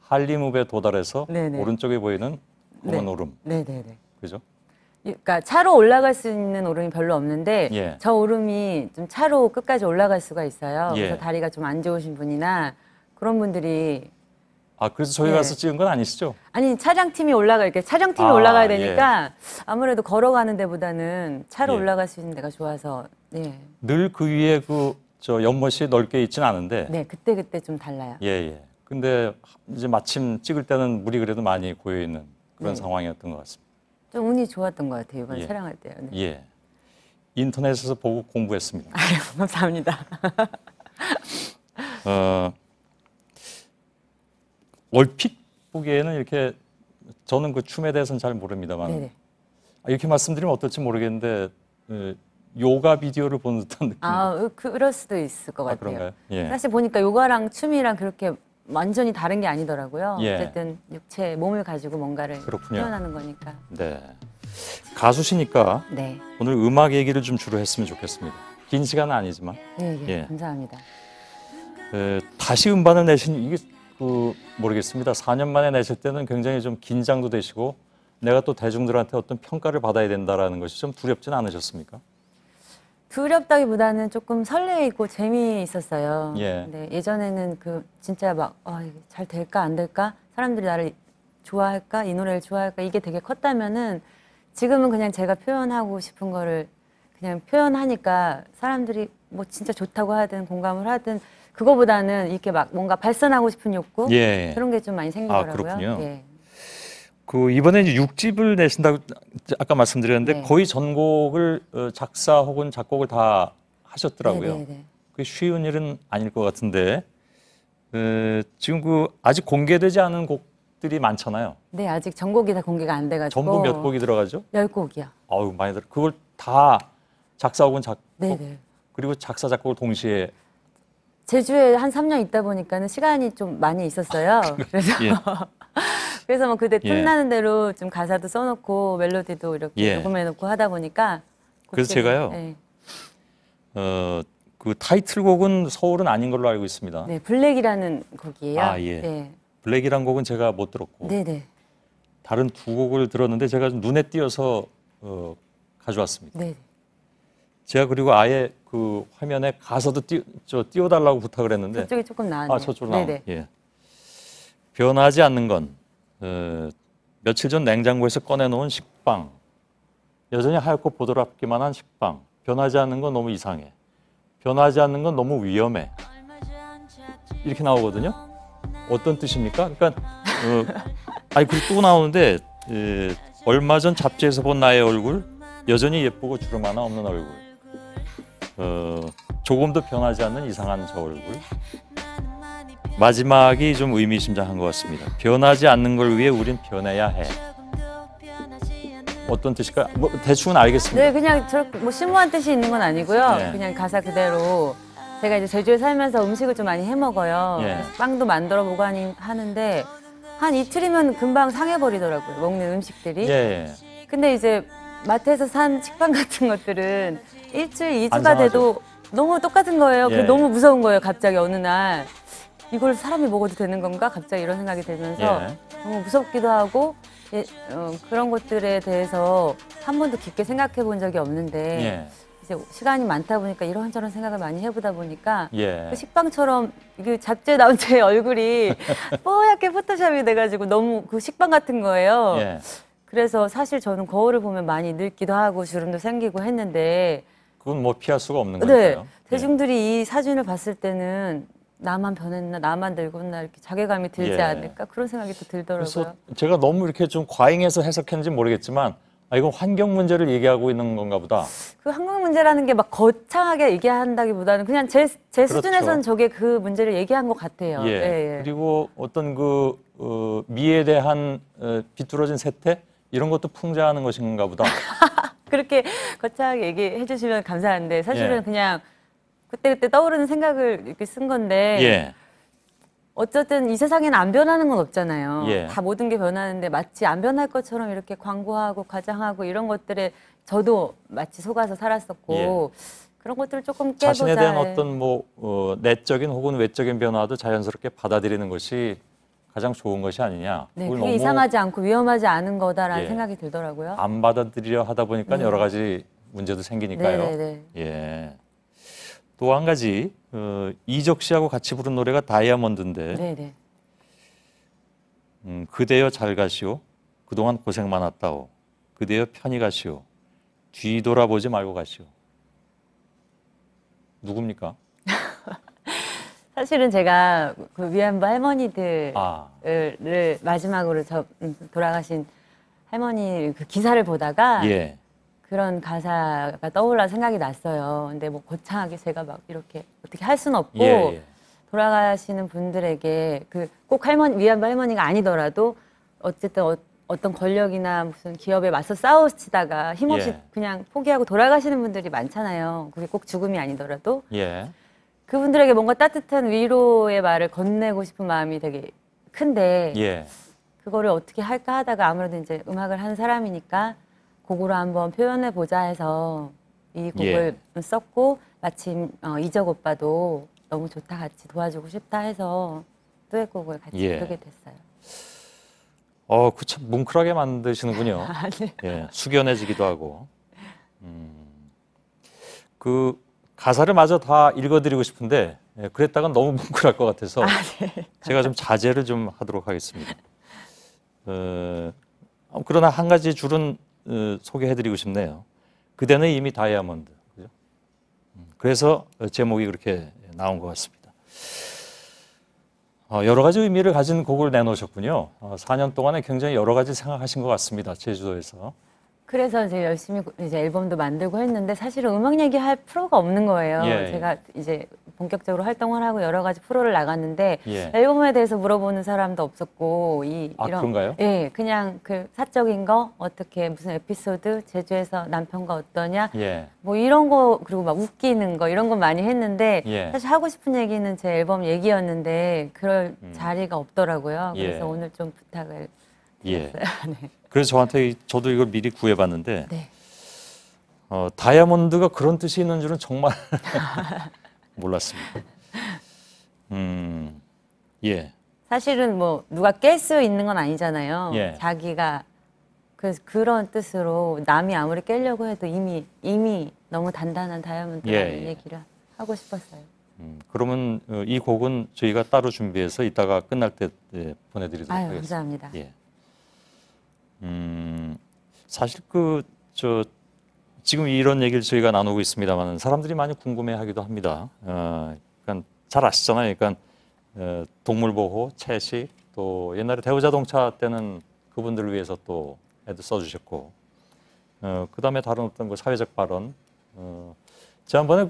S18: 한림읍에 도달해서
S11: 네네.
S18: 오른쪽에 보이는 검은
S11: 네.
S18: 오름.
S11: 네네네.
S18: 그죠?
S11: 그러니까 차로 올라갈 수 있는 오름이 별로 없는데
S18: 예.
S11: 저 오름이 좀 차로 끝까지 올라갈 수가 있어요.
S18: 예.
S11: 그래서 다리가 좀 안 좋으신 분이나 그런 분들이
S18: 그래서 저희
S11: 네.
S18: 가서 찍은 건 아니시죠?
S11: 아니 촬영팀이 올라가야 되니까 아무래도 걸어가는 데보다는 차로
S18: 예.
S11: 올라갈 수 있는 데가 좋아서 네.
S18: 늘 그 위에 연못이 넓게 있진 않은데.
S11: 네, 그때 좀 달라요.
S18: 예. 근데 이제 마침 찍을 때는 물이 그래도 많이 고여 있는 그런
S11: 네.
S18: 상황이었던 것 같습니다.
S11: 좀 운이 좋았던 것 같아요, 이번에
S18: 예.
S11: 촬영할 때요. 네.
S18: 예. 인터넷에서 보고 공부했습니다.
S11: 아유, 감사합니다.
S18: 얼핏 보기에는 이렇게 저는 그 춤에 대해서는 잘 모릅니다만
S11: 네네.
S18: 이렇게 말씀드리면 어떨지 모르겠는데 요가 비디오를 보는 듯한 느낌.
S11: 그럴 수도 있을 것 같아요.
S18: 그런가요? 예.
S11: 사실 보니까 요가랑 춤이랑 그렇게 완전히 다른 게 아니더라고요.
S18: 예.
S11: 어쨌든 육체, 몸을 가지고 뭔가를
S18: 그렇군요.
S11: 표현하는 거니까.
S18: 네. 가수시니까
S11: 네.
S18: 오늘 음악 얘기를 좀 주로 했으면 좋겠습니다. 긴 시간은 아니지만.
S11: 예,
S18: 예.
S11: 감사합니다.
S18: 다시 음반을 내신 이게 모르겠습니다. 4년 만에 내실 때는 굉장히 좀 긴장도 되시고 내가 또 대중들한테 어떤 평가를 받아야 된다라는 것이 좀 두렵진 않으셨습니까?
S11: 두렵다기보다는 조금 설레이고 재미있었어요.
S18: 예.
S11: 근데 예전에는 진짜 막 이게 잘 될까 안 될까? 사람들이 나를 좋아할까? 이 노래를 좋아할까? 이게 되게 컸다면은 지금은 그냥 제가 표현하고 싶은 거를 그냥 표현하니까 사람들이 뭐 진짜 좋다고 하든 공감을 하든 그거보다는 이렇게 막 뭔가 발산하고 싶은 욕구
S18: 예.
S11: 그런 게 좀 많이 생기더라고요.
S18: 그렇군요.
S11: 예.
S18: 이번에 이제 6집을 내신다고 아까 말씀드렸는데
S11: 네.
S18: 거의 전곡을 작사 혹은 작곡을 다 하셨더라고요.
S11: 네네네.
S18: 그게 쉬운 일은 아닐 것 같은데 지금 아직 공개되지 않은 곡들이 많잖아요.
S11: 네, 아직 전곡이 다 공개가 안 돼가지고.
S18: 전부 몇 곡이 들어가죠?
S11: 10곡이요.
S18: 아유, 많이 들어. 그걸 다 작사 혹은 작곡
S11: 네네.
S18: 그리고 작사 작곡을 동시에
S11: 제주에 한 3년 있다 보니까는 시간이 좀 많이 있었어요. 그래서
S18: 예.
S11: 그래서 뭐 그때
S18: 예.
S11: 틈나는 대로 좀 가사도 써놓고 멜로디도 이렇게
S18: 예.
S11: 녹음해놓고 하다 보니까
S18: 그래서
S11: 그때,
S18: 제가요.
S11: 네.
S18: 그 타이틀곡은 서울은 아닌 걸로 알고 있습니다.
S11: 네, 블랙이라는 곡이에요.
S18: 예.
S11: 네.
S18: 블랙이란 곡은 제가 못 들었고
S11: 네네.
S18: 다른 두 곡을 들었는데 제가 좀 눈에 띄어서 가져왔습니다.
S11: 네.
S18: 제가 그리고 아예 그 화면에 가사도 띄워달라고 부탁을 했는데
S11: 저쪽이 조금 나았네요.
S18: 저쪽으로 나오네.
S11: 네네.
S18: 예. 변하지 않는 건 며칠 전 냉장고에서 꺼내놓은 식빵. 여전히 하얗고 보드랍기만 한 식빵. 변하지 않는 건 너무 이상해. 변하지 않는 건 너무 위험해. 이렇게 나오거든요. 어떤 뜻입니까? 그러니까 그리고 또 나오는데 얼마 전 잡지에서 본 나의 얼굴 여전히 예쁘고 주름 하나 없는 얼굴. 조금도 변하지 않는 이상한 저 얼굴. 마지막이 좀 의미심장한 것 같습니다. 변하지 않는 걸 위해 우린 변해야 해. 어떤 뜻일까? 뭐 대충은 알겠습니다.
S11: 네, 그냥 저렇게 뭐 심오한 뜻이 있는 건 아니고요.
S18: 네.
S11: 그냥 가사 그대로 제가 이제 제주에 살면서 음식을 좀 많이 해 먹어요.
S18: 예.
S11: 그래서 빵도 만들어 보고 하는데 한 이틀이면 금방 상해버리더라고요. 먹는 음식들이.
S18: 예.
S11: 근데 이제 마트에서 산 식빵 같은 것들은 일주일, 2주가
S18: 안 상하죠.
S11: 돼도 너무 똑같은 거예요.
S18: 예.
S11: 그게 너무 무서운 거예요. 갑자기 어느 날. 이걸 사람이 먹어도 되는 건가? 갑자기 이런 생각이 들면서
S18: 예.
S11: 너무 무섭기도 하고 그런 것들에 대해서 한 번도 깊게 생각해 본 적이 없는데
S18: 예.
S11: 이제 시간이 많다 보니까 이런저런 생각을 많이 해보다 보니까
S18: 예.
S11: 그 식빵처럼 이게 잡지에 나온 제 얼굴이 뽀얗게 포토샵이 돼가지고 너무 그 식빵 같은 거예요.
S18: 예.
S11: 그래서 사실 저는 거울을 보면 많이 늙기도 하고 주름도 생기고 했는데
S18: 그건 뭐 피할 수가 없는
S11: 네.
S18: 거니까요.
S11: 대중들이 이 사진을 봤을 때는 나만 변했나, 나만 늙었나 이렇게 자괴감이 들지
S18: 예.
S11: 않을까 그런 생각이 또 들더라고요.
S18: 그래서 제가 너무 이렇게 좀 과잉해서 해석했는지 모르겠지만 이건 환경 문제를 얘기하고 있는 건가 보다.
S11: 그 환경 문제라는 게 막 거창하게 얘기한다기보다는 그냥 제
S18: 그렇죠.
S11: 수준에서는 저게 그 문제를 얘기한 것 같아요.
S18: 예.
S11: 예, 예.
S18: 그리고 어떤 미에 대한 비뚤어진 세태 이런 것도 풍자하는 것인가 보다.
S11: 그렇게 거창하게 얘기해 주시면 감사한데 사실은
S18: 예.
S11: 그냥 그때그때 떠오르는 생각을 이렇게 쓴 건데
S18: 예.
S11: 어쨌든 이 세상에는 안 변하는 건 없잖아요.
S18: 예.
S11: 다 모든 게 변하는데 마치 안 변할 것처럼 이렇게 광고하고 과장하고 이런 것들에 저도 마치 속아서 살았었고 그런 것들을 조금 깨보자.
S18: 자신에 대한 어떤 내적인 혹은 외적인 변화도 자연스럽게 받아들이는 것이 가장 좋은 것이 아니냐.
S11: 네,
S18: 그걸
S11: 그게
S18: 너무
S11: 이상하지 않고 위험하지 않은 거다라는
S18: 예.
S11: 생각이 들더라고요.
S18: 안 받아들이려 하다 보니까
S11: 네.
S18: 여러 가지 문제도 생기니까요.
S11: 네네네.
S18: 예. 또 한 가지 이적 씨하고 같이 부른 노래가 다이아몬드인데
S11: 네네.
S18: 그대여 잘 가시오. 그동안 고생 많았다오. 그대여 편히 가시오. 뒤돌아보지 말고 가시오. 누굽니까?
S11: 사실은 제가 그 위안부 할머니들을
S18: 아.
S11: 마지막으로 돌아가신 할머니 그 기사를 보다가
S18: 예.
S11: 그런 가사가 떠올라 생각이 났어요. 근데 뭐 거창하게 제가 막 이렇게 어떻게 할 수는 없고
S18: 예.
S11: 돌아가시는 분들에게 그 꼭 위안부 할머니가 아니더라도 어쨌든 어떤 권력이나 무슨 기업에 맞서 싸우시다가 힘없이
S18: 예.
S11: 그냥 포기하고 돌아가시는 분들이 많잖아요. 그게 꼭 죽음이 아니더라도.
S18: 예.
S11: 그분들에게 뭔가 따뜻한 위로의 말을 건네고 싶은 마음이 되게 큰데
S18: 예.
S11: 그거를 어떻게 할까 하다가 아무래도 이제 음악을 하는 사람이니까 곡으로 한번 표현해 보자 해서 이 곡을 썼고 마침 이적 오빠도 너무 좋다 같이 도와주고 싶다 해서 듀엣곡을 같이 부르게 됐어요.
S18: 그 참 뭉클하게 만드시는군요.
S11: 아, 네.
S18: 예, 숙연해지기도 하고. 그 가사를 마저 다 읽어드리고 싶은데 그랬다간 너무 뭉클할 것 같아서 제가 좀 자제를 좀 하도록 하겠습니다. 그러나 한 가지 줄은 소개해드리고 싶네요. 그대는 이미 다이아몬드. 그죠? 그래서 제목이 그렇게 나온 것 같습니다. 여러 가지 의미를 가진 곡을 내놓으셨군요. 4년 동안에 굉장히 여러 가지 생각하신 것 같습니다. 제주도에서.
S11: 그래서 이제 열심히 이제 앨범도 만들고 했는데 사실은 음악 얘기할 프로가 없는 거예요.
S18: 예,
S11: 제가 이제 본격적으로 활동을 하고 여러 가지 프로를 나갔는데
S18: 예.
S11: 앨범에 대해서 물어보는 사람도 없었고 이런
S18: 그런가요?
S11: 예, 그냥 그 사적인 거 어떻게 무슨 에피소드 제주에서 남편과 어떠냐
S18: 예.
S11: 뭐 이런 거 그리고 막 웃기는 거 이런 거 많이 했는데
S18: 예.
S11: 사실 하고 싶은 얘기는 제 앨범 얘기였는데 그럴 자리가 없더라고요. 그래서
S18: 예.
S11: 오늘 좀 부탁을
S18: 예.
S11: 드렸어요. 네.
S18: 그래서 저한테 저도 이걸 미리 구해봤는데
S11: 네.
S18: 다이아몬드가 그런 뜻이 있는 줄은 정말 몰랐습니다. 예.
S11: 사실은 뭐 누가 깰 수 있는 건 아니잖아요.
S18: 예.
S11: 자기가 그런 뜻으로 남이 아무리 깨려고 해도 이미 너무 단단한 다이아몬드라는
S18: 예.
S11: 얘기를 하고 싶었어요.
S18: 그러면 이 곡은 저희가 따로 준비해서 이따가 끝날 때 보내드리도록
S11: 아유,
S18: 하겠습니다.
S11: 감사합니다.
S18: 예. 사실 지금 이런 얘기를 저희가 나누고 있습니다만 사람들이 많이 궁금해하기도 합니다. 그러니까 잘 아시잖아요. 그러니까 동물 보호, 채식, 또 옛날에 대우자동차 때는 그분들을 위해서 또 애도 써주셨고, 그다음에 다른 어떤 그 사회적 발언. 지난번에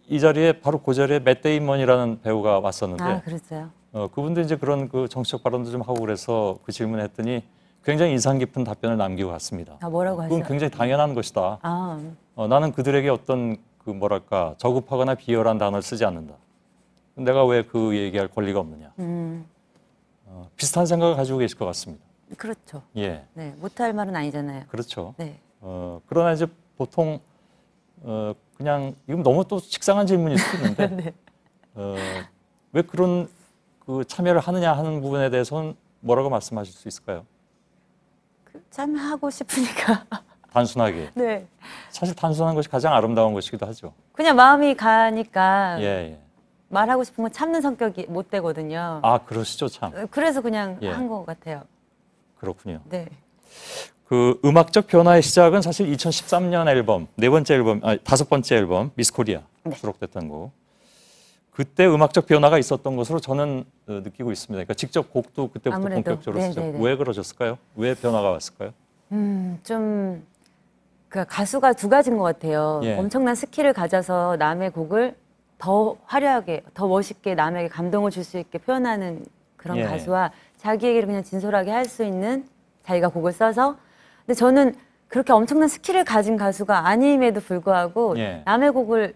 S18: 이 자리에 바로 그 자리에 맷 데이먼이라는 배우가 왔었는데,
S11: 아, 그랬어요.
S18: 그분도 이제 그런 그 정치적 발언도 좀 하고 그래서 그 질문했더니 굉장히 인상 깊은 답변을 남기고 갔습니다.
S11: 아, 뭐라고 하셨어요?
S18: 그건 굉장히 당연한 것이다.
S11: 아,
S18: 나는 그들에게 어떤 저급하거나 비열한 단어를 쓰지 않는다. 내가 왜 그 얘기할 권리가 없느냐. 비슷한 생각을 가지고 계실 것 같습니다.
S11: 그렇죠.
S18: 예.
S11: 네, 못할 말은 아니잖아요.
S18: 그렇죠.
S11: 네.
S18: 그러나 이제 보통 그냥 이건 너무 또 식상한 질문일 수 있는데
S11: 네.
S18: 왜 그런 참여를 하느냐 하는 부분에 대해서는 뭐라고 말씀하실 수 있을까요?
S11: 참여하고 싶으니까.
S18: 단순하게.
S11: 네.
S18: 사실 단순한 것이 가장 아름다운 것이기도 하죠.
S11: 그냥 마음이 가니까
S18: 예.
S11: 말하고 싶은 건 참는 성격이 못 되거든요.
S18: 아, 그러시죠, 참.
S11: 그래서 그냥
S18: 예.
S11: 한 것 같아요.
S18: 그렇군요.
S11: 네.
S18: 그 음악적 변화의 시작은 사실 2013년 앨범, 다섯 번째 앨범 미스 코리아 수록됐던 거. 그때 음악적 변화가 있었던 것으로 저는 느끼고 있습니다. 그러니까 직접 곡도 그때부터
S11: 아무래도,
S18: 본격적으로 쓰죠.
S11: 네네네.
S18: 왜 그러셨을까요? 왜 변화가 왔을까요?
S11: 좀 그 가수가 두 가지인 것 같아요.
S18: 예.
S11: 엄청난 스킬을 가져서 남의 곡을 더 화려하게, 더 멋있게 남에게 감동을 줄 수 있게 표현하는 그런
S18: 예.
S11: 가수와 자기 얘기를 그냥 진솔하게 할 수 있는 자기가 곡을 써서. 근데 저는 그렇게 엄청난 스킬을 가진 가수가 아님에도 불구하고
S18: 예.
S11: 남의 곡을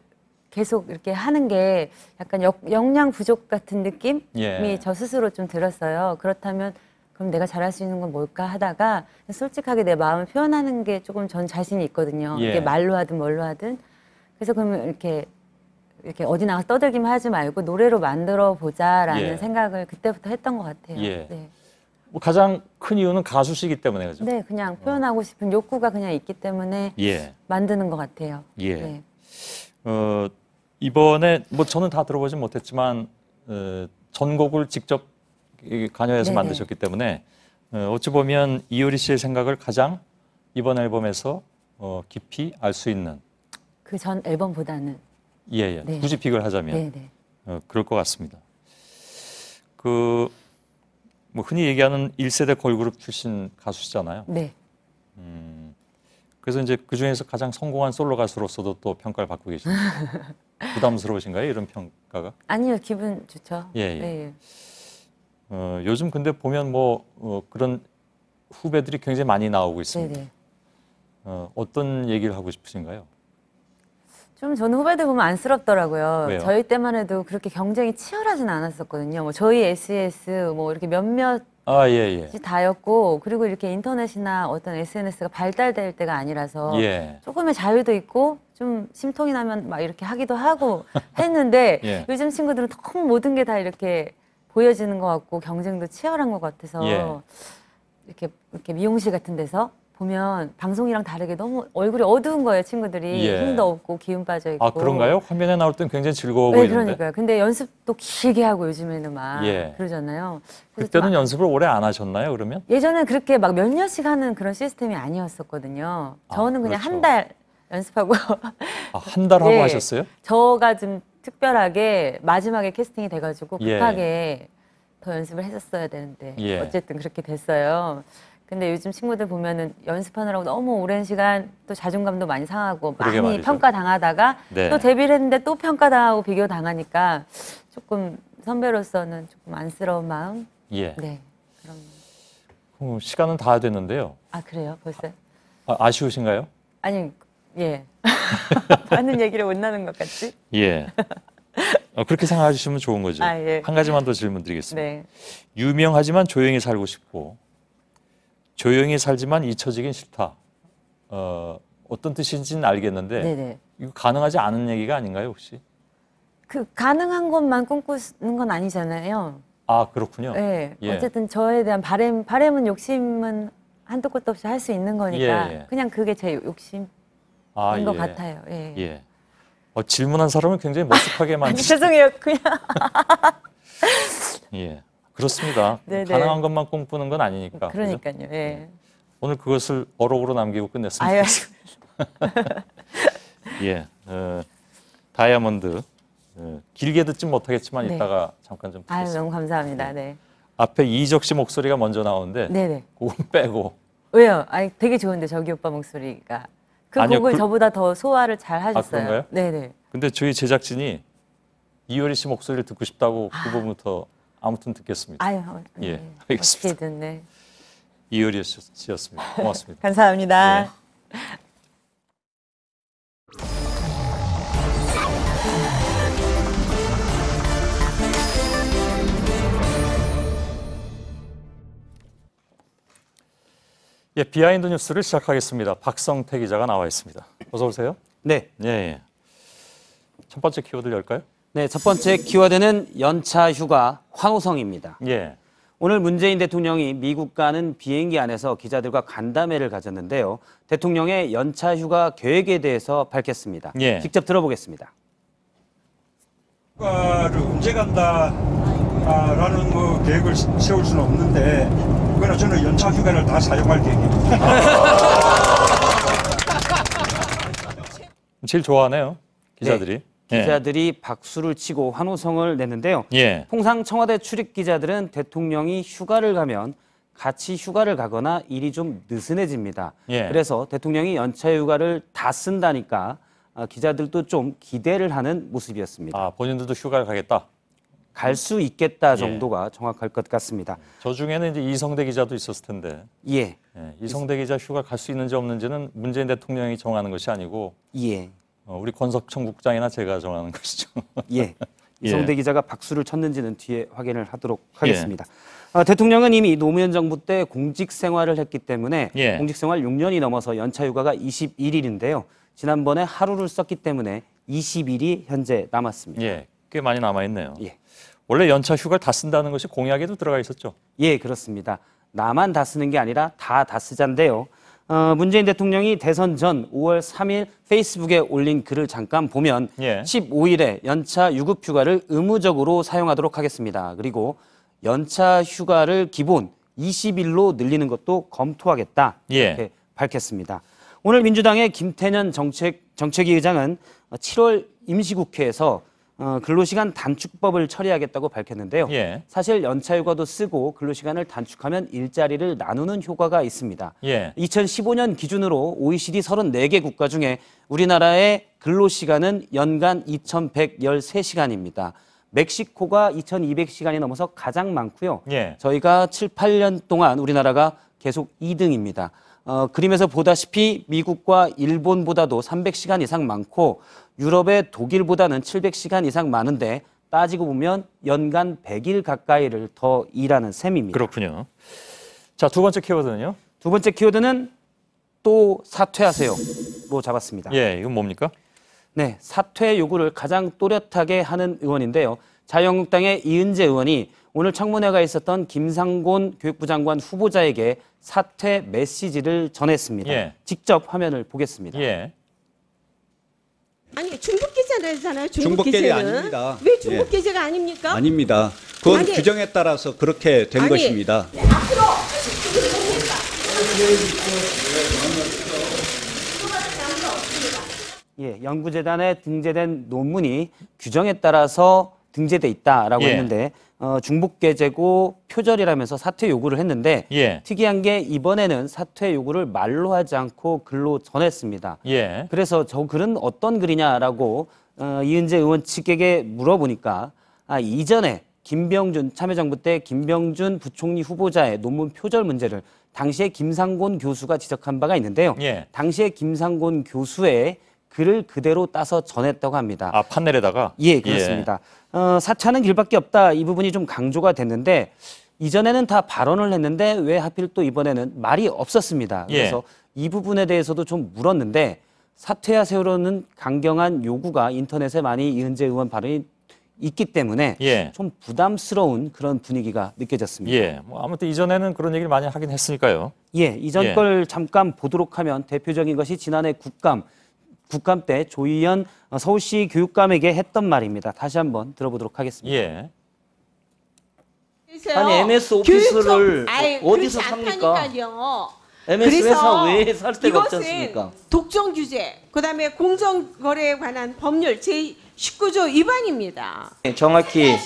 S11: 계속 이렇게 하는 게 약간 역량 부족 같은 느낌이
S18: 예.
S11: 저 스스로 좀 들었어요. 그렇다면 그럼 내가 잘할 수 있는 건 뭘까 하다가 솔직하게 내 마음을 표현하는 게 조금 전 자신이 있거든요.
S18: 예.
S11: 이게 말로 하든 뭘로 하든. 그래서 그러면 이렇게 어디 나가서 떠들기만 하지 말고 노래로 만들어 보자라는
S18: 예.
S11: 생각을 그때부터 했던 것 같아요.
S18: 예.
S11: 네.
S18: 뭐 가장 큰 이유는 가수시기 때문에 그죠?
S11: 네, 그냥 표현하고 싶은 욕구가 그냥 있기 때문에
S18: 예.
S11: 만드는 것 같아요.
S18: 예.
S11: 네.
S18: 이번에 뭐 저는 다 들어보진 못했지만 전곡을 직접 관여해서
S11: 네네.
S18: 만드셨기 때문에 어찌 보면 이효리 씨의 생각을 가장 이번 앨범에서 깊이 알 수 있는
S11: 그 전 앨범보다는
S18: 예.
S11: 네.
S18: 굳이 픽을 하자면
S11: 네네.
S18: 그럴 것 같습니다. 그 뭐 흔히 얘기하는 1세대 걸그룹 출신 가수시잖아요.
S11: 네.
S18: 그래서 이제 그 중에서 가장 성공한 솔로 가수로서도 또 평가를 받고 계십니다. 부담스러우신가요? 이런 평가가?
S11: 아니요, 기분 좋죠.
S18: 예, 예.
S11: 네.
S18: 요즘 근데 보면 뭐 그런 후배들이 굉장히 많이 나오고 있습니다.
S11: 네네.
S18: 어떤 얘기를 하고 싶으신가요?
S11: 좀 저는 후배들 보면 안쓰럽더라고요.
S18: 왜요?
S11: 저희 때만 해도 그렇게 경쟁이 치열하진 않았었거든요. 뭐 저희 SES 뭐 이렇게 몇몇
S18: 예.
S11: 다였고, 그리고 이렇게 인터넷이나 어떤 SNS가 발달될 때가 아니라서
S18: 예.
S11: 조금의 자유도 있고 좀 심통이 나면 막 이렇게 하기도 하고 했는데
S18: 예.
S11: 요즘 친구들은 너무 모든 게 다 이렇게 보여지는 것 같고 경쟁도 치열한 것 같아서
S18: 예.
S11: 이렇게 미용실 같은 데서 보면 방송이랑 다르게 너무 얼굴이 어두운 거예요, 친구들이.
S18: 예.
S11: 힘도 없고 기운 빠져 있고.
S18: 아 그런가요? 화면에 나올 땐 굉장히 즐거워
S11: 네,
S18: 보이는데.
S11: 그러니까요. 근데 연습도 길게 하고 요즘에는 막
S18: 예.
S11: 그러잖아요. 그래서
S18: 그때는
S11: 좀
S18: 연습을 오래 안 하셨나요? 그러면?
S11: 예전엔 그렇게 막 몇 년씩 하는 그런 시스템이 아니었었거든요. 저는 그냥
S18: 그렇죠.
S11: 한 달 연습하고
S18: 한 달 하고
S11: 예.
S18: 하셨어요?
S11: 저가 좀 특별하게 마지막에 캐스팅이 돼가지고
S18: 예.
S11: 급하게 더 연습을 했었어야 되는데
S18: 예.
S11: 어쨌든 그렇게 됐어요. 근데 요즘 친구들 보면은 연습하느라고 너무 오랜 시간 또 자존감도 많이 상하고
S18: 그러게
S11: 많이
S18: 말이죠.
S11: 평가당하다가
S18: 네.
S11: 또 데뷔를 했는데 또 평가당하고 비교당하니까 조금 선배로서는 조금 안쓰러운 마음.
S18: 예.
S11: 네.
S18: 시간은 다 됐는데요.
S11: 아 그래요? 벌써?
S18: 아쉬우신가요?
S11: 아니 예. 많은 얘기를 못 나눈 것 같지?
S18: 예. 그렇게 생각하시면 좋은 거죠.
S11: 아, 예.
S18: 한 가지만 더 질문 드리겠습니다.
S11: 네.
S18: 유명하지만 조용히 살고 싶고 조용히 살지만 잊혀지긴 싫다. 어떤 뜻인지는 알겠는데
S11: 네네.
S18: 이거 가능하지 않은 얘기가 아닌가요 혹시?
S11: 그 가능한 것만 꿈꾸는 건 아니잖아요.
S18: 아 그렇군요.
S11: 네.
S18: 예.
S11: 어쨌든 저에 대한 바램은 욕심은 한도 끝도 없이 할 수 있는 거니까
S18: 예.
S11: 그냥 그게 제 욕심인 것 같아요. 예.
S18: 예. 질문한 사람은 굉장히 머쓱하게
S11: 아니,
S18: 만드시.
S11: 죄송해요. 그냥
S18: 예. 그렇습니다.
S11: 네네.
S18: 가능한 것만 꿈꾸는 건 아니니까. 그죠?
S11: 그러니까요. 예.
S18: 오늘 그것을 어록으로 남기고 끝냈습니다.
S11: 아유.
S18: 예. 다이아몬드. 길게 듣진 못하겠지만
S11: 네.
S18: 이따가 잠깐 좀
S11: 아유,
S18: 듣겠습니다.
S11: 너무 감사합니다. 네.
S18: 앞에 이적 씨 목소리가 먼저 나오는데
S11: 네네.
S18: 그건 빼고.
S11: 왜요? 아니 되게 좋은데 저기 오빠 목소리가 그
S18: 아니요,
S11: 곡을
S18: 그-
S11: 저보다 더 소화를 잘 하셨어요.
S18: 그런가요?
S11: 네네.
S18: 근데 저희 제작진이 이효리 씨 목소리를 듣고 싶다고 그 부분부터 아무튼 듣겠습니다.
S11: 아유,
S18: 예,
S11: 네.
S18: 알겠습니다.
S11: 어떻게든 네.
S18: 이효리 씨였습니다. 고맙습니다.
S11: 감사합니다.
S18: 네. 예, 비하인드 뉴스를 시작하겠습니다. 박성태 기자가 나와 있습니다. 어서 오세요.
S2: 네.
S18: 예. 첫 번째 키워드 열까요?
S2: 네, 첫 번째 키워드는 연차 휴가 환호성입니다.
S18: 예.
S2: 오늘 문재인 대통령이 미국 가는 비행기 안에서 기자들과 간담회를 가졌는데요. 대통령의 연차 휴가 계획에 대해서 밝혔습니다.
S18: 예.
S2: 직접 들어보겠습니다.
S12: 휴가를 언제 간다 라는 뭐 계획을 세울 수는 없는데 그러나 저는 연차 휴가를 다 사용할 계획입니다.
S18: 제일 좋아하네요, 기자들이.
S2: 네, 기자들이 박수를 치고 환호성을 냈는데요. 통상 청와대 출입 기자들은 대통령이 휴가를 가면 같이 휴가를 가거나 일이 좀 느슨해집니다. 그래서 대통령이 연차 휴가를 다 쓴다니까 기자들도 좀 기대를 하는 모습이었습니다.
S18: 아, 본인들도 휴가를 가겠다?
S2: 갈 수 있겠다 정도가 정확할 것 같습니다.
S18: 저 중에는 이제 이성대 기자도 있었을 텐데. 이성대 기자 휴가 갈 수 있는지 없는지는 문재인 대통령이 정하는 것이 아니고 우리 권석천 국장이나 제가 정하는 것이죠.
S2: 이성대 기자가 박수를 쳤는지는 뒤에 확인을 하도록 하겠습니다. 대통령은 이미 노무현 정부 때 공직 생활을 했기 때문에 공직 생활 6년이 넘어서 연차 휴가가 21일인데요. 지난번에 하루를 썼기 때문에 20일이 현재 남았습니다.
S18: 꽤 많이 남아있네요. 원래 연차 휴가를 다 쓴다는 것이 공약에도 들어가 있었죠?
S2: 그렇습니다. 나만 다 쓰는 게 아니라 다 쓰자인데요. 문재인 대통령이 대선 전 5월 3일 페이스북에 올린 글을 잠깐 보면 15일에 연차 유급 휴가를 의무적으로 사용하도록 하겠습니다. 그리고 연차 휴가를 기본 20일로 늘리는 것도 검토하겠다 이렇게 밝혔습니다. 오늘 민주당의 김태년 정책위 의장은 7월 임시국회에서 근로시간 단축법을 처리하겠다고 밝혔는데요. 사실 연차휴가도 쓰고 근로시간을 단축하면 일자리를 나누는 효과가 있습니다. 2015년 기준으로 OECD 34개 국가 중에 우리나라의 근로시간은 연간 2,113시간입니다. 멕시코가 2,200시간이 넘어서 가장 많고요. 저희가 7, 8년 동안 우리나라가 계속 2등입니다. 그림에서 보다시피 미국과 일본보다도 300시간 이상 많고 유럽의 독일보다는 700시간 이상 많은데 따지고 보면 연간 100일 가까이를 더 일하는 셈입니다.
S18: 그렇군요. 자, 두 번째 키워드는요?
S2: 두 번째 키워드는 또 사퇴하세요로 잡았습니다.
S18: 이건 뭡니까?
S2: 네, 사퇴 요구를 가장 또렷하게 하는 의원인데요. 자유한국당의 이은재 의원이 오늘 청문회가 있었던 김상곤 교육부 장관 후보자에게 사퇴 메시지를 전했습니다. 직접 화면을 보겠습니다.
S14: 아니 중국 계좌잖아요.
S16: 중국 계좌 아닙니다.
S14: 왜 중국 계좌가 아닙니까?
S16: 아닙니다. 그건 규정에 따라서 그렇게 된 것입니다.
S14: 앞으로
S2: 연구재단에 등재된 논문이 규정에 따라서 등재돼 있다라고 했는데 중복계제고 표절이라면서 사퇴 요구를 했는데 특이한 게 이번에는 사퇴 요구를 말로 하지 않고 글로 전했습니다. 그래서 저 글은 어떤 글이냐라고 이은재 의원 측에게 물어보니까 이전에 김병준 참여정부 때 김병준 부총리 후보자의 논문 표절 문제를 당시에 김상곤 교수가 지적한 바가 있는데요. 당시에 김상곤 교수의 글을 그대로 따서 전했다고 합니다.
S18: 아, 판넬에다가?
S2: 그렇습니다. 사퇴하는 길밖에 없다. 이 부분이 좀 강조가 됐는데 이전에는 다 발언을 했는데 왜 하필 또 이번에는 말이 없었습니다. 그래서 이 부분에 대해서도 좀 물었는데 사퇴하세요로는 강경한 요구가 인터넷에 많이 이은재 의원 발언이 있기 때문에 좀 부담스러운 그런 분위기가 느껴졌습니다.
S18: 뭐 아무튼 이전에는 그런 얘기를 많이 하긴 했으니까요.
S2: 이전 걸 잠깐 보도록 하면 대표적인 것이 지난해 국감 때 조희연 서울시 교육감에게 했던 말입니다. 다시 한번 들어보도록 하겠습니다.
S21: 아니 MS 오피스를 어디서 삽니까? MS 회사 왜 살 데가 없지 않습니까?
S14: 독점 규제, 그다음에 공정거래에 관한 법률 제19조 위반입니다.
S21: 정확히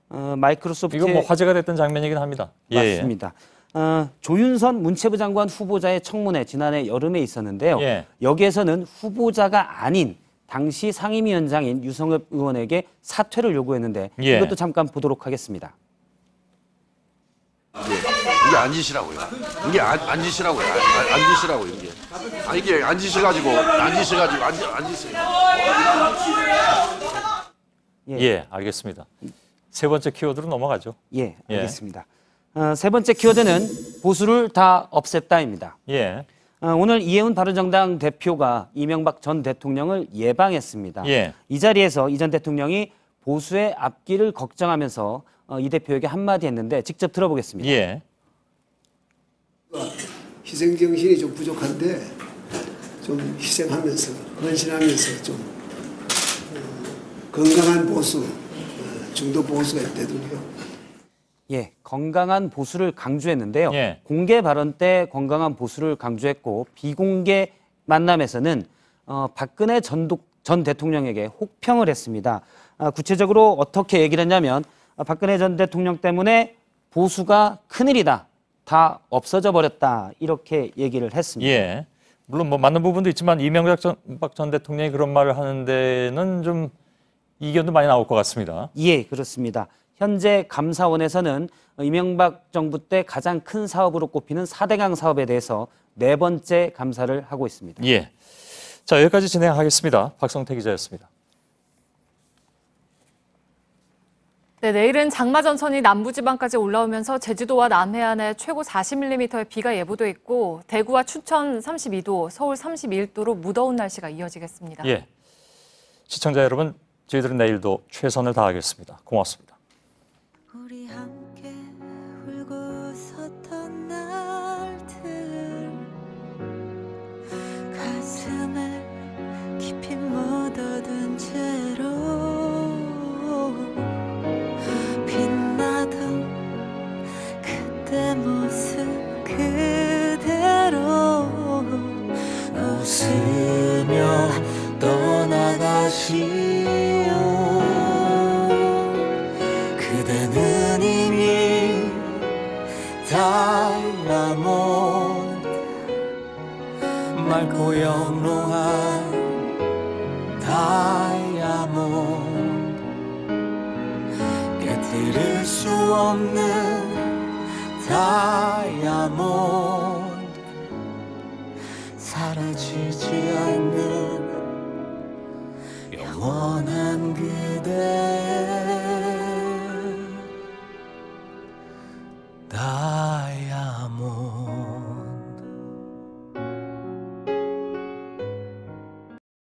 S2: 마이크로소프트
S18: 이거 뭐 화제가 됐던 장면이긴 합니다.
S2: 맞습니다. 조윤선 문체부 장관 후보자의 청문회 지난해 여름에 있었는데요. 여기에서는 후보자가 아닌 당시 상임위원장인 유성엽 의원에게 사퇴를 요구했는데 이것도 잠깐 보도록 하겠습니다.
S22: 이게 앉으시라고요. 이게 앉으시라고요. 앉으시라고요. 이게. 이게 앉으셔가지고 앉으세요.
S18: 알겠습니다. 세 번째 키워드로 넘어가죠.
S2: 알겠습니다. 세 번째 키워드는 보수를 다 없앴다입니다. 오늘 이해운 바른정당 대표가 이명박 전 대통령을 예방했습니다. 이 자리에서 이 전 대통령이 보수의 앞길을 걱정하면서 이 대표에게 한마디 했는데 직접 들어보겠습니다.
S23: 희생정신이 좀 부족한데 좀 희생하면서 헌신하면서 좀 건강한 보수 중도 보수가 있대더군요.
S2: 예, 건강한 보수를 강조했는데요.
S18: 예.
S2: 공개 발언 때 건강한 보수를 강조했고 비공개 만남에서는 박근혜 전 대통령에게 혹평을 했습니다. 구체적으로 어떻게 얘기를 했냐면 박근혜 전 대통령 때문에 보수가 큰일이다. 다 없어져 버렸다. 이렇게 얘기를 했습니다.
S18: 예. 물론 뭐 맞는 부분도 있지만 이명박 전 대통령이 그런 말을 하는 데는 좀 이견도 많이 나올 것 같습니다.
S2: 예, 그렇습니다. 현재 감사원에서는 이명박 정부 때 가장 큰 사업으로 꼽히는 4대강 사업에 대해서 4번째 감사를 하고 있습니다.
S18: 예. 자, 여기까지 진행하겠습니다. 박성태 기자였습니다.
S9: 네, 내일은 장마전선이 남부지방까지 올라오면서 제주도와 남해안에 최고 40mm의 비가 예보돼 있고 대구와 춘천 32도, 서울 31도로 무더운 날씨가 이어지겠습니다.
S18: 예. 시청자 여러분, 저희들은 내일도 최선을 다하겠습니다. 고맙습니다.
S5: 우리 함께 울고 섰던 날들 가슴에 깊이 묻어둔 채로 빛나던 그때 모습 그대로 웃으며 떠나가시오. 그대는 이미 다이아몬드 맑고 영롱한 다이아몬드 깨뜨릴 수 없는 다이아몬드 사라지지 않는 영원한 그대 다